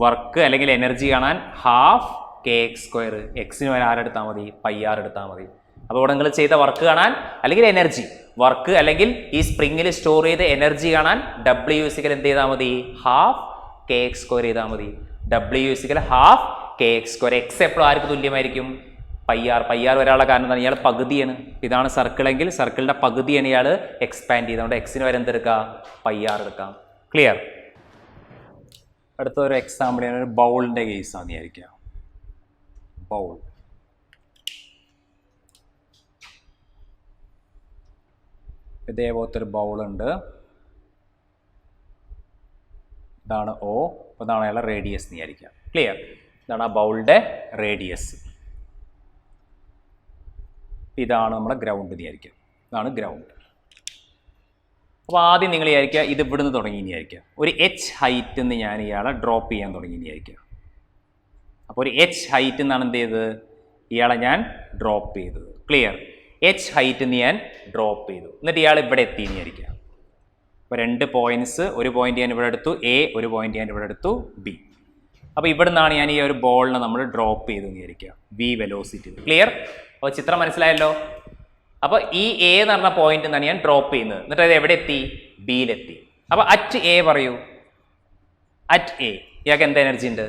വർക്ക് അല്ലെങ്കിൽ എനർജി കാണാൻ ഹാഫ് കെ എക്സ് സ്ക്വയർ. എക്സിന് വരെ ആരെടുത്താൽ മതി? πr എടുത്താൽ മതി. അപ്പോൾ ഇവിടെ നിങ്ങൾ ചെയ്ത വർക്ക് കാണാൻ അല്ലെങ്കിൽ എനർജി വർക്ക് അല്ലെങ്കിൽ ഈ സ്പ്രിങ്ങിൽ സ്റ്റോർ ചെയ്ത എനർജി കാണാൻ ഡബ്ല്യു ഇസിക്കൽ എന്ത് ചെയ്താൽ മതി? ഹാഫ് കെ എക്സ് സ്ക്വയർ ചെയ്താൽ മതി. W is equal half k x square. X എപ്പോഴും ആർക്ക് തുല്യമായിരിക്കും? πr വരാനുള്ള കാരണം എന്താണ്? ഇയാൾ പകുതിയാണ്. ഇതാണ് സർക്കിളെങ്കിൽ സർക്കിളിൻ്റെ പകുതിയാണ് ഇയാൾ എക്സ്പാൻഡ് ചെയ്തുകൊണ്ട് എക്സിന് വരെ എന്തെടുക്കാം? πr എടുക്കാം. ക്ലിയർ? അടുത്ത ഒരു എക്സാമ്പിൾ ഞാൻ ഒരു ബൗളിൻ്റെ കേസാണ് വിചാരിക്കുക. ബൗൾ. ഇതേപോലത്തെ ഒരു ബൗളുണ്ട്. ഇതാണ് O. അപ്പോൾ ഇതാണ് അയാളുടെ റേഡിയസ് എന്ന് വിചാരിക്കുക. ക്ലിയർ? ഇതാണ് ആ ബൗളിൻ്റെ റേഡിയസ്. ഇതാണ് നമ്മുടെ ഗ്രൗണ്ട് എന്ന് വിചാരിക്കുക. ഇതാണ് ഗ്രൗണ്ട്. അപ്പോൾ ആദ്യം നിങ്ങൾ വിചാരിക്കുക ഇത് ഇവിടുന്ന് തുടങ്ങി വിചാരിക്കുക. ഒരു h ഹൈറ്റ് എന്ന് ഞാൻ ഇയാളെ ഡ്രോപ്പ് ചെയ്യാൻ തുടങ്ങി വിചാരിക്കുക. അപ്പോൾ ഒരു h ഹൈറ്റ് എന്നാണ് എന്ത് ചെയ്തത്? ഇയാളെ ഞാൻ ഡ്രോപ്പ് ചെയ്തത്. ക്ലിയർ? h ഹൈറ്റ് എന്ന് ഞാൻ ഡ്രോപ്പ് ചെയ്തു. എന്നിട്ട് ഇയാൾ ഇവിടെ എത്തി എന്ന് വിചാരിക്കുക. അപ്പോൾ 2 പോയിന്റ്സ്, ഒരു പോയിന്റ് ഞാൻ ഇവിടെ എടുത്തു A, ഒരു പോയിന്റ് ഞാൻ ഇവിടെ എടുത്തു B. അപ്പോൾ ഇവിടെ നിന്നാണ് ഞാൻ ഈ ഒരു ബോളിനെ നമ്മൾ ഡ്രോപ്പ് ചെയ്തു എന്ന് വിചാരിക്കുക. v velocity. ക്ലിയർ? അപ്പോൾ ചിത്രം മനസ്സിലായല്ലോ. അപ്പോൾ ഈ A എന്ന് പറഞ്ഞ പോയിന്റ് എന്നാണ് ഞാൻ ഡ്രോപ്പ് ചെയ്യുന്നത്. എന്നിട്ട് അത് എവിടെ എത്തി? ബിയിലെത്തി. അപ്പോൾ അറ്റ് A പറയൂ. അറ്റ് A ഇയാൾക്ക് എന്ത് എനർജി ഉണ്ട്?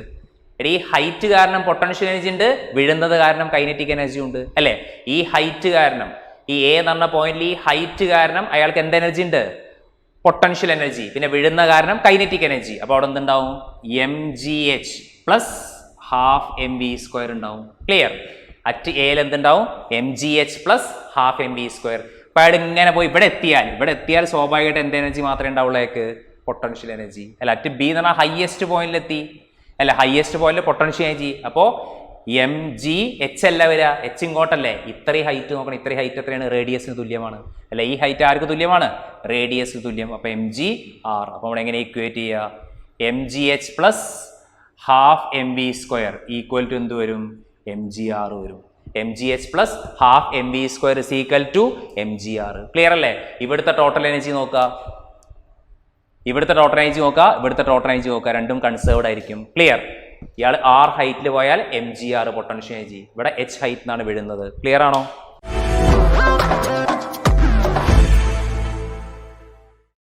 ഈ ഹൈറ്റ് കാരണം പൊട്ടൻഷ്യൽ എനർജി ഉണ്ട്, വീഴുന്നത് കാരണം കൈനറ്റിക് എനർജി ഉണ്ട് അല്ലേ? ഈ ഹൈറ്റ് കാരണം, ഈ A എന്ന് പറഞ്ഞ പോയിന്റിൽ ഈ ഹൈറ്റ് കാരണം അയാൾക്ക് എന്ത് എനർജി ഉണ്ട്? Potential energy. പിന്നെ വീഴുന്ന കാരണം കൈനറ്റിക് എനർജി. അപ്പോൾ അവിടെ എന്തുണ്ടാവും? mgh plus half M V square ഉണ്ടാവും. ക്ലിയർ? അറ്റ് എയിൽ എന്തുണ്ടാവും? mgh plus half M V square. അപ്പോൾ അയാൾ ഇങ്ങനെ പോയി ഇവിടെ എത്തിയാൽ സ്വാഭാവികമായിട്ട് എന്ത് എനർജി മാത്രമേ ഉണ്ടാവുള്ളൂ? അയാൾക്ക് പൊട്ടൻഷ്യൽ എനർജി അല്ല, അറ്റ് ബി എന്ന് പറഞ്ഞാൽ ഹയസ്റ്റ് പോയിന്റിലെത്തി അല്ല, ഹയസ്റ്റ് പോയിന്റിൽ പൊട്ടൻഷ്യൽ എനർജി. അപ്പോൾ എം ജി എച്ച് അല്ല വരിക, എച്ച് ഇങ്ങോട്ടല്ലേ, ഇത്രയും ഹൈറ്റ് നോക്കണം, ഇത്രയും ഹൈറ്റ് എത്രയാണ്, റേഡിയസിന് തുല്യമാണ് അല്ലെ, ഈ ഹൈറ്റ് ആർക്ക് തുല്യമാണ്, റേഡിയസിന് തുല്യം. അപ്പോൾ എം ജി ആർ. അപ്പോൾ നമ്മൾ എങ്ങനെ ഇക്വേറ്റ് ചെയ്യുക, M G H plus half M V square equal to എന്ത് വരും, എം ജി ആർ വരും. M G H plus half M V square is equal to M G R. Clear അല്ലേ? ഇവിടുത്തെ total energy നോക്കുക, ഇവിടുത്തെ total energy നോക്കുക, ഇവിടുത്തെ total energy നോക്കുക, രണ്ടും കൺസേർവ്ഡ് ആയിരിക്കും. ക്ലിയർ? ഇയാൾ ആർ ഹൈറ്റിൽ പോയാൽ M G R potential energy, ഇവിടെ എച്ച് ഹൈറ്റ് എന്നാണ് വീഴുന്നത്. ക്ലിയർ ആണോ?